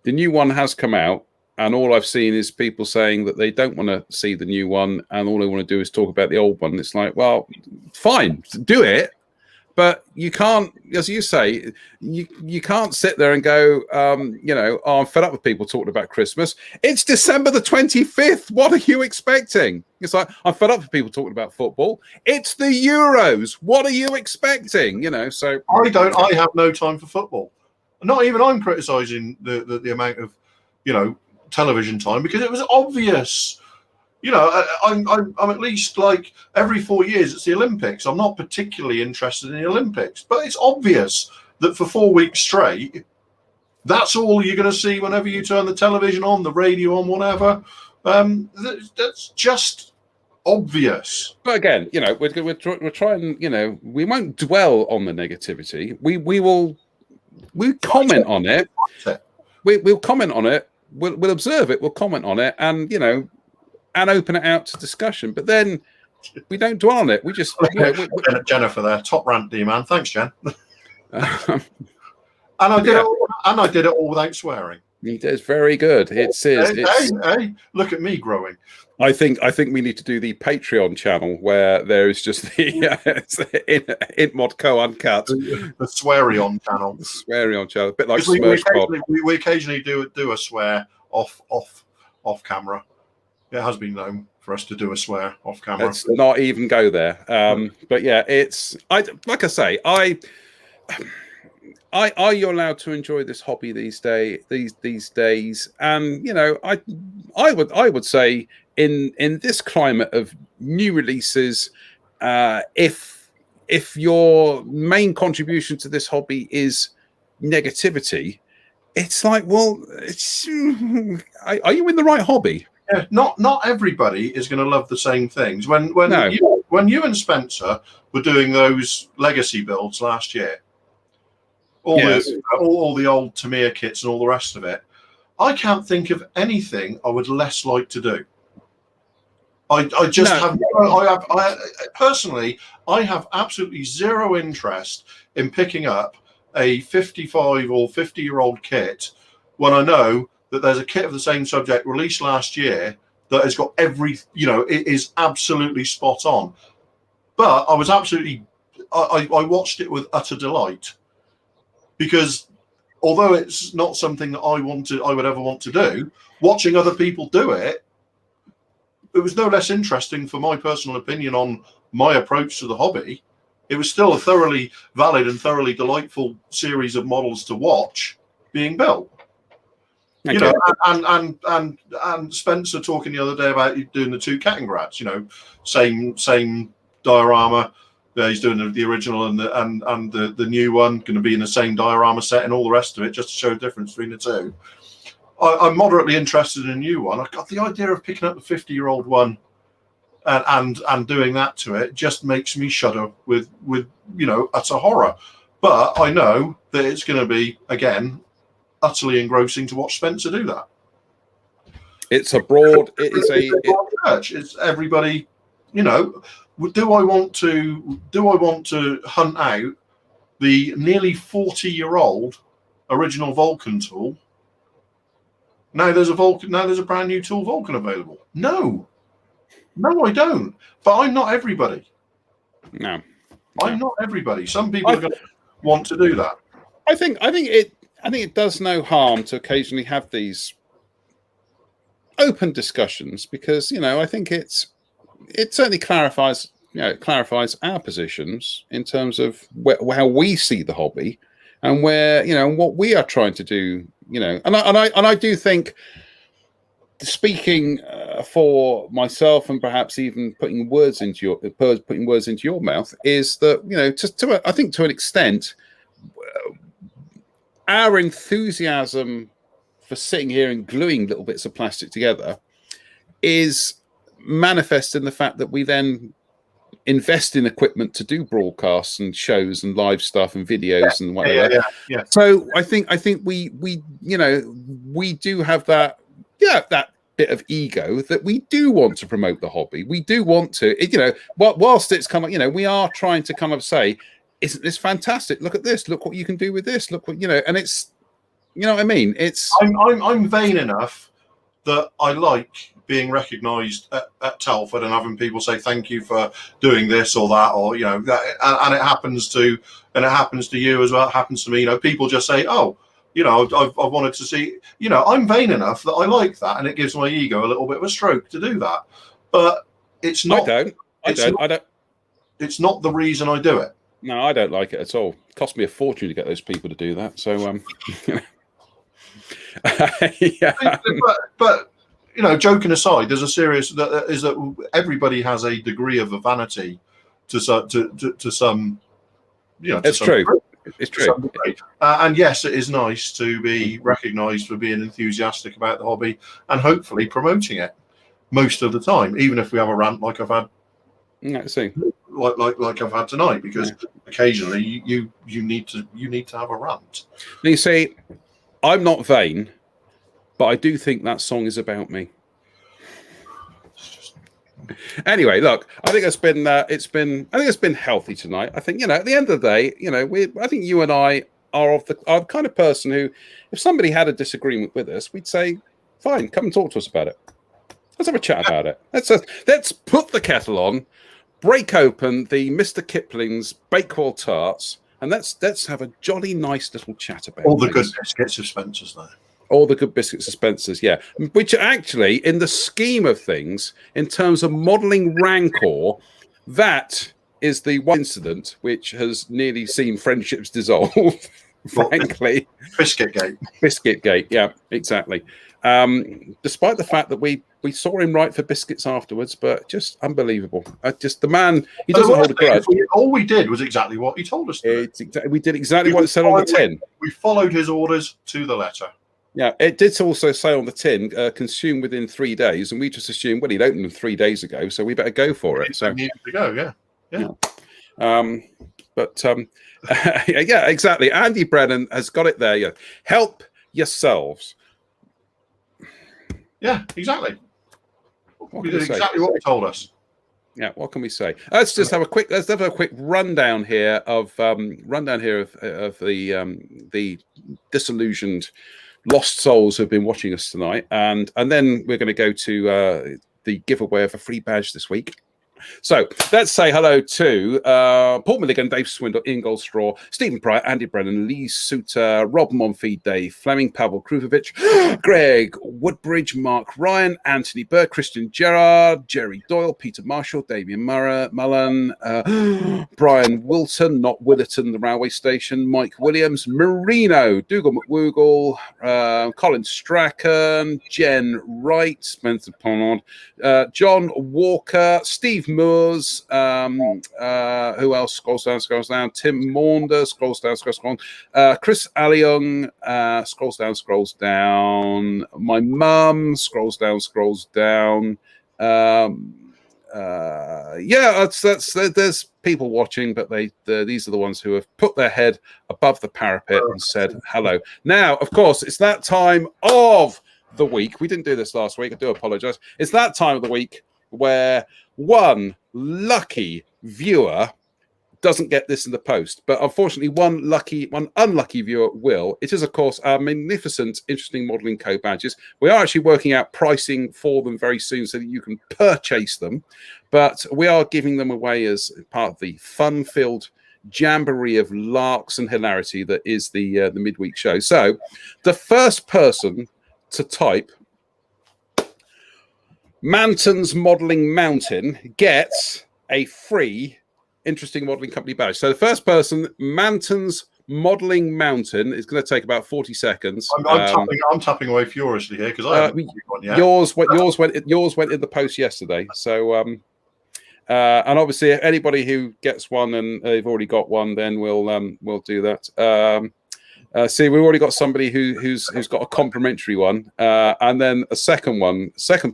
The new one has come out, and all I've seen is people saying that they don't want to see the new one, and all they want to do is talk about the old one. It's like, well, fine, do it, but you can't, as you say, you can't sit there and go, I'm fed up with people talking about Christmas. It's December the 25th. What are you expecting? It's like, I'm fed up with people talking about football. It's the Euros. What are you expecting? So I have no time for football. Not even I'm criticising the amount of, television time, because it was obvious. I'm at least like every 4 years it's the Olympics. I'm not particularly interested in the Olympics, but it's obvious that for 4 weeks straight, that's all you're going to see whenever you turn the television on, the radio on, whatever. That's just obvious. But again, we're trying. We won't dwell on the negativity. We'll comment on it. We'll comment on it. We'll observe it. We'll comment on it, and and open it out to discussion. But then we don't dwell on it. We just Jennifer there, top rant, D man. Thanks, Jen. And I did it all without swearing. He does very good. Hey, look at me growing. I think we need to do the Patreon channel where there is just the Intmod Co uncut, the Swearion channel. The Swearion channel, a bit like we occasionally do a swear off camera. It has been known for us to do a swear off camera. Let's not even go there. But yeah, like I say, are you allowed to enjoy this hobby these days? And I would say in this climate of new releases, if your main contribution to this hobby is negativity, it's like, well, are you in the right hobby? Yeah, not everybody is going to love the same things. When you and Spencer were doing those legacy builds last year, all the old Tamiya kits and all the rest of it, I can't think of anything I would less like to do. I personally have absolutely zero interest in picking up a 55 or 50-year-old kit when I know that there's a kit of the same subject released last year that has got it is absolutely spot on. But I was I watched it with utter delight, because although it's not something that I would ever want to do, watching other people do it, it was no less interesting for my personal opinion on my approach to the hobby. It was still a thoroughly valid and thoroughly delightful series of models to watch being built. Okay. And Spencer talking the other day about doing the two Kettenkrads, same diorama. He's doing the original and the new one, going to be in the same diorama set and all the rest of it, just to show the difference between the two. I'm moderately interested in a new one. I got the idea of picking up the 50-year-old one and doing that to it just makes me shudder with utter horror. But I know that it's going to be, again, utterly engrossing to watch Spencer do that. It's abroad. It is a broad church. It's everybody. You know, do I want to hunt out the nearly 40-year-old original Vulcan tool? Now there's a brand new tool Vulcan available. No, I don't. But I'm not everybody. No. I'm not everybody. Some people are going to want to do that. I think it does no harm to occasionally have these open discussions, because I think it certainly clarifies our positions in terms of how we see the hobby and where what we are trying to do. And I do think, speaking for myself, and perhaps even putting words into your mouth, is that I think to an extent, our enthusiasm for sitting here and gluing little bits of plastic together is manifest in the fact that we then invest in equipment to do broadcasts and shows and live stuff and videos and whatever. Yeah. So I think we do have that bit of ego that we do want to promote the hobby. We do want to, whilst it's kind of, we are trying to kind of say, isn't this fantastic? Look at this. Look what you can do with this. Look what, and it's, what I mean? It's I'm vain enough that I like being recognised at Telford and having people say thank you for doing this or that, or that, and it happens to you as well. It happens to me. People just say, oh, I've wanted to see. I'm vain enough that I like that, and it gives my ego a little bit of a stroke to do that. But it's not. I don't. It's not the reason I do it. No, I don't like it at all. It cost me a fortune to get those people to do that. So, yeah. But joking aside, there's a serious that everybody has a degree of vanity to some. It's true. It's true. And yes, it is nice to be recognised for being enthusiastic about the hobby and hopefully promoting it most of the time, even if we have a rant like I've had. Yeah, see. Like I've had tonight, because occasionally you need to have a rant. You see, I'm not vain, but I do think that song is about me. Anyway, look, I think it's been healthy tonight. I think at the end of the day, I think you and I are the kind of person who, if somebody had a disagreement with us, we'd say, fine, come and talk to us about it. Let's have a chat about it. Let's put the kettle on, break open the Mr. Kipling's Bakewell tarts, and let's have a jolly nice little chat about all the good biscuits of Spencer's there. All the good biscuits of Spencer's, yeah. Which actually, in the scheme of things, in terms of modelling rancor, that is the one incident which has nearly seen friendships dissolve, frankly. Biscuitgate, yeah, exactly. Despite the fact that we saw him write for biscuits afterwards, but just unbelievable. Just the man, he doesn't hold a grudge. All we did was exactly what he told us to do. We did exactly what it said on the tin. We followed his orders to the letter. Yeah, it did also say on the tin, consume within 3 days, and we just assumed, well, he'd opened them 3 days ago, so we better go for it. So needed to go, yeah. Yeah, exactly. Andy Brennan has got it there. Yeah, help yourselves. Yeah, exactly. We did exactly what he told us. Yeah, what can we say? Let's have a quick rundown here of the disillusioned lost souls who've been watching us tonight, and then we're going to go to the giveaway of a free badge this week. So let's say hello to Paul Milligan, Dave Swindle, Ian Goldstraw, Stephen Pryor, Andy Brennan, Lee Suter, Rob Monfils, Dave Fleming, Pavel Kruvovic, Greg Woodbridge, Mark Ryan, Anthony Burke, Christian Gerard, Jerry Doyle, Peter Marshall, Damien Mullen, Brian Wilton, not Willerton, the railway station, Mike Williams, Marino, Dougal McWoogle, Colin Strachan, Jen Wright, Spencer Ponnard, John Walker, Steve Moores, who else scrolls down? Tim Maunder scrolls down. Chris Alliong scrolls down. My mum scrolls down. Yeah, there's people watching, but these are the ones who have put their head above the parapet and said hello. Now, of course, it's that time of the week. We didn't do this last week. I do apologize. It's that time of the week where one lucky viewer doesn't get this in the post, but unfortunately one unlucky viewer will. It is, of course, our magnificent Interesting Modeling Co badges. We are actually working out pricing for them very soon so that you can purchase them, but we are giving them away as part of the fun-filled jamboree of larks and hilarity that is the midweek show. So the first person to type Manton's Modeling Mountain gets a free Interesting Modeling Company badge. So the first person, Manton's Modeling Mountain, is going to take about 40 seconds. I'm tapping away furiously here because I haven't one yet. Yours went in the post yesterday. So and obviously anybody who gets one and they've already got one, then we'll do that. See, we've already got somebody who's got a complimentary one, and then a second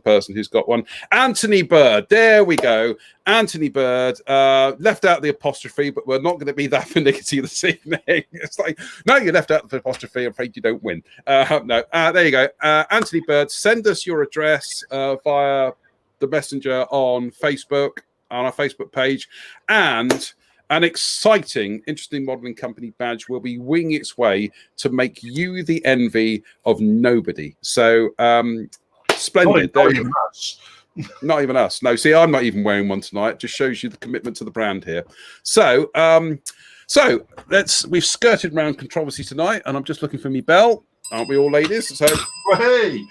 person who's got one. Anthony Bird, there we go. Anthony Bird left out the apostrophe, but we're not going to be that finicky this evening. It's like, no, you left out the apostrophe. I'm afraid you don't win. No, there you go. Anthony Bird, send us your address via the messenger on Facebook, on our Facebook page, and an exciting Interesting Modeling Company badge will be winging its way to make you the envy of nobody. So, splendid. Not even us. Not even us. No, see, I'm not even wearing one tonight. It just shows you the commitment to the brand here. So, we've skirted around controversy tonight, and I'm just looking for me bell. Aren't we all, ladies? So, hey.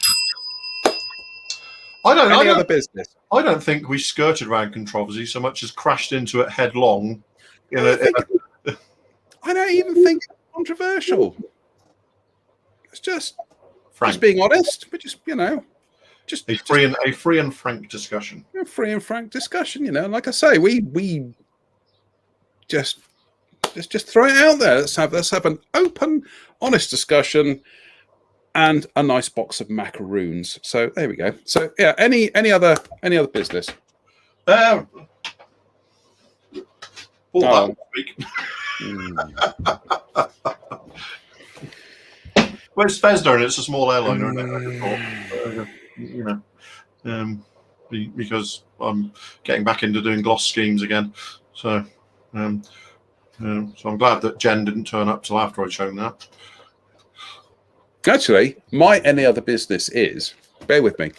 Other business. I don't think we skirted around controversy so much as crashed into it headlong. I don't even think it's controversial. It's just being honest. But just just a free and frank discussion. A free and frank discussion. Like I say, we just throw it out there. Let's have an open, honest discussion, and a nice box of macaroons. So there we go. So yeah, any other business? That week. Well, it's Fezda and it's a small airliner, isn't it? Because I'm getting back into doing gloss schemes again. So, so I'm glad that Jen didn't turn up till after I'd shown that. Actually, my any other business is, bear with me.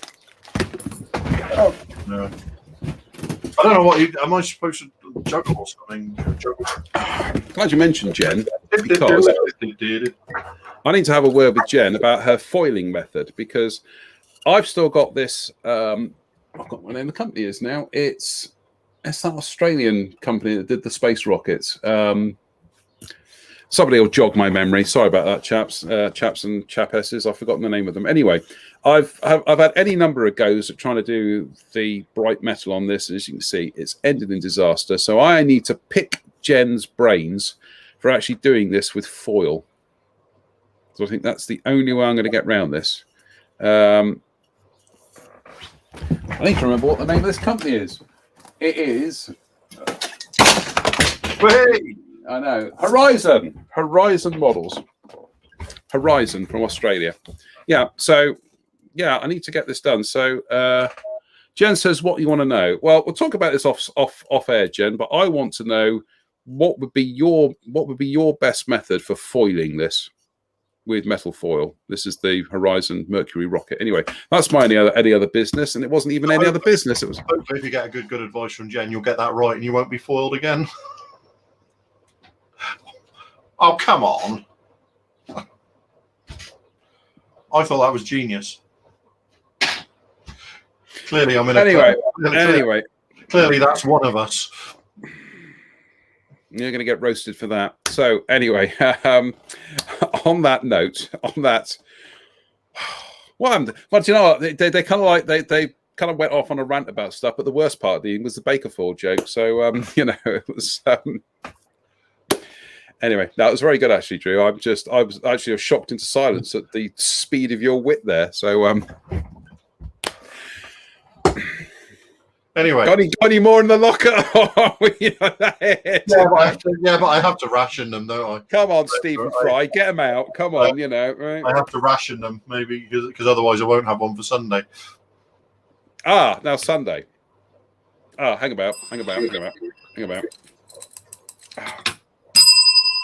Oh. No. I don't know what am I supposed to juggle or something? Glad you mentioned Jen, because I need to have a word with Jen about her foiling method, because I've still got this. I've got what name the company is now. It's that Australian company that did the space rockets. Somebody will jog my memory. Sorry about that, chaps and chapesses. I've forgotten the name of them. Anyway, I've had any number of goes at trying to do the bright metal on this. As you can see, it's ended in disaster. So I need to pick Jen's brains for actually doing this with foil. So I think that's the only way I'm going to get around this. I need to remember what the name of this company is. It is. Hey! I know. Horizon Models. Horizon from Australia. Yeah, so, yeah, I need to get this done. So, Jen says, what do you want to know? Well, we'll talk about this off air, Jen, but I want to know what would be your best method for foiling this with metal foil. This is the Horizon Mercury rocket. Anyway, that's my any other business, and it wasn't even any other business. It was. Hopefully, if you get a good advice from Jen, you'll get that right, and you won't be foiled again. Oh, come on. I thought that was genius. Clearly, I'm in a... Anyway. Clearly, that's one of us. You're going to get roasted for that. So, anyway, on that note, well, do you know what? They kind of like... They kind of went off on a rant about stuff, but the worst part of the evening was the Bakerford joke. So, it was... Anyway, that was very good, actually, Drew. I was actually shocked into silence at the speed of your wit there. So, Anyway, got any more in the locker? but I have to ration them, don't I? Come on, Stephen Fry, get them out. Come on, right? I have to ration them maybe because otherwise I won't have one for Sunday. Now Sunday. Hang about.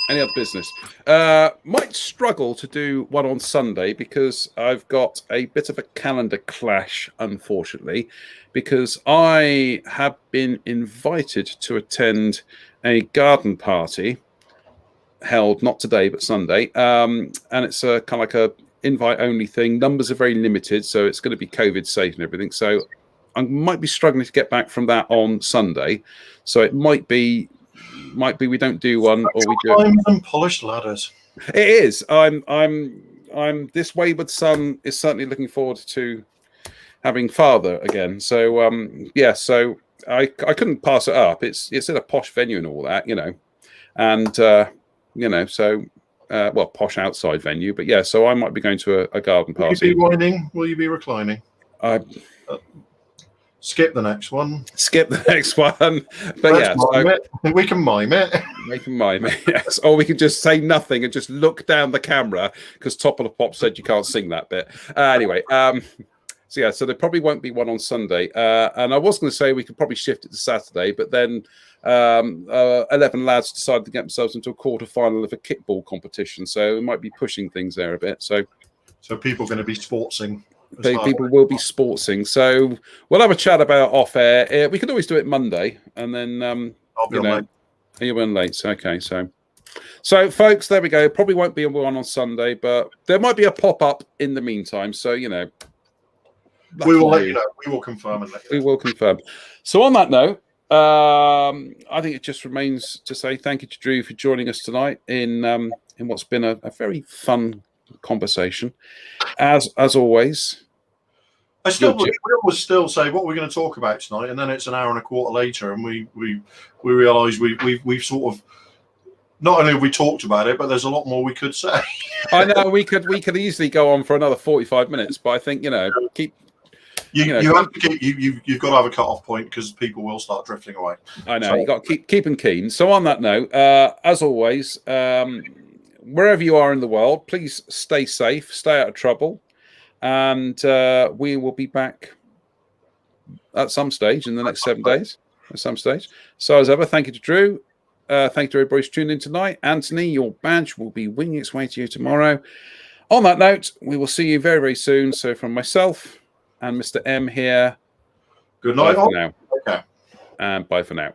Any other business? Might struggle to do one on Sunday because I've got a bit of a calendar clash, unfortunately, because I have been invited to attend a garden party held not today but Sunday, and it's a kind of like a invite-only thing. Numbers are very limited, so it's going to be COVID safe and everything. So I might be struggling to get back from that on Sunday. So it might be we don't do one, or we do and polished ladders. It is. I'm this wayward son is certainly looking forward to having father again. So so I couldn't pass it up. It's at a posh venue and all that, and well, posh outside venue, but yeah. So I might be going to a garden party. Will you be whining? Will you be reclining? Skip the next one. But we can mime it. We can mime it, yes. Or we can just say nothing and just look down the camera because Top of the Pop said you can't sing that bit. Anyway, so there probably won't be one on Sunday. And I was going to say we could probably shift it to Saturday, but then 11 lads decided to get themselves into a quarter-final of a kickball competition. So we might be pushing things there a bit. So people are going to be sportsing. People will be sportsing, so we'll have a chat about off air. We could always do it Monday, and then I'll be on late. You're on late. Okay, so folks, there we go. Probably won't be one on Sunday, but there might be a pop up in the meantime. So we will let you know. We will confirm and let you know. We will confirm. So on that note, I think it just remains to say thank you to Drew for joining us tonight in what's been a very fun conversation, as always. We always still say what we're going to talk about tonight, and then it's an hour and a quarter later, and we realise we've sort of not only have we talked about it, but there's a lot more we could say. I know we could easily go on for another 45 minutes, but I think you've got to have a cut-off point because people will start drifting away. I know, you got to keep them keen. So on that note, as always, wherever you are in the world, please stay safe, stay out of trouble, and we will be back at some stage in the next 7 days. At some stage. So as ever, thank you to Drew. Thank you to everybody who's tuned in tonight. Anthony, your badge will be winging its way to you tomorrow. On that note, we will see you very, very soon. So from myself and Mr. M here, good night. bye for now. Okay. And bye for now.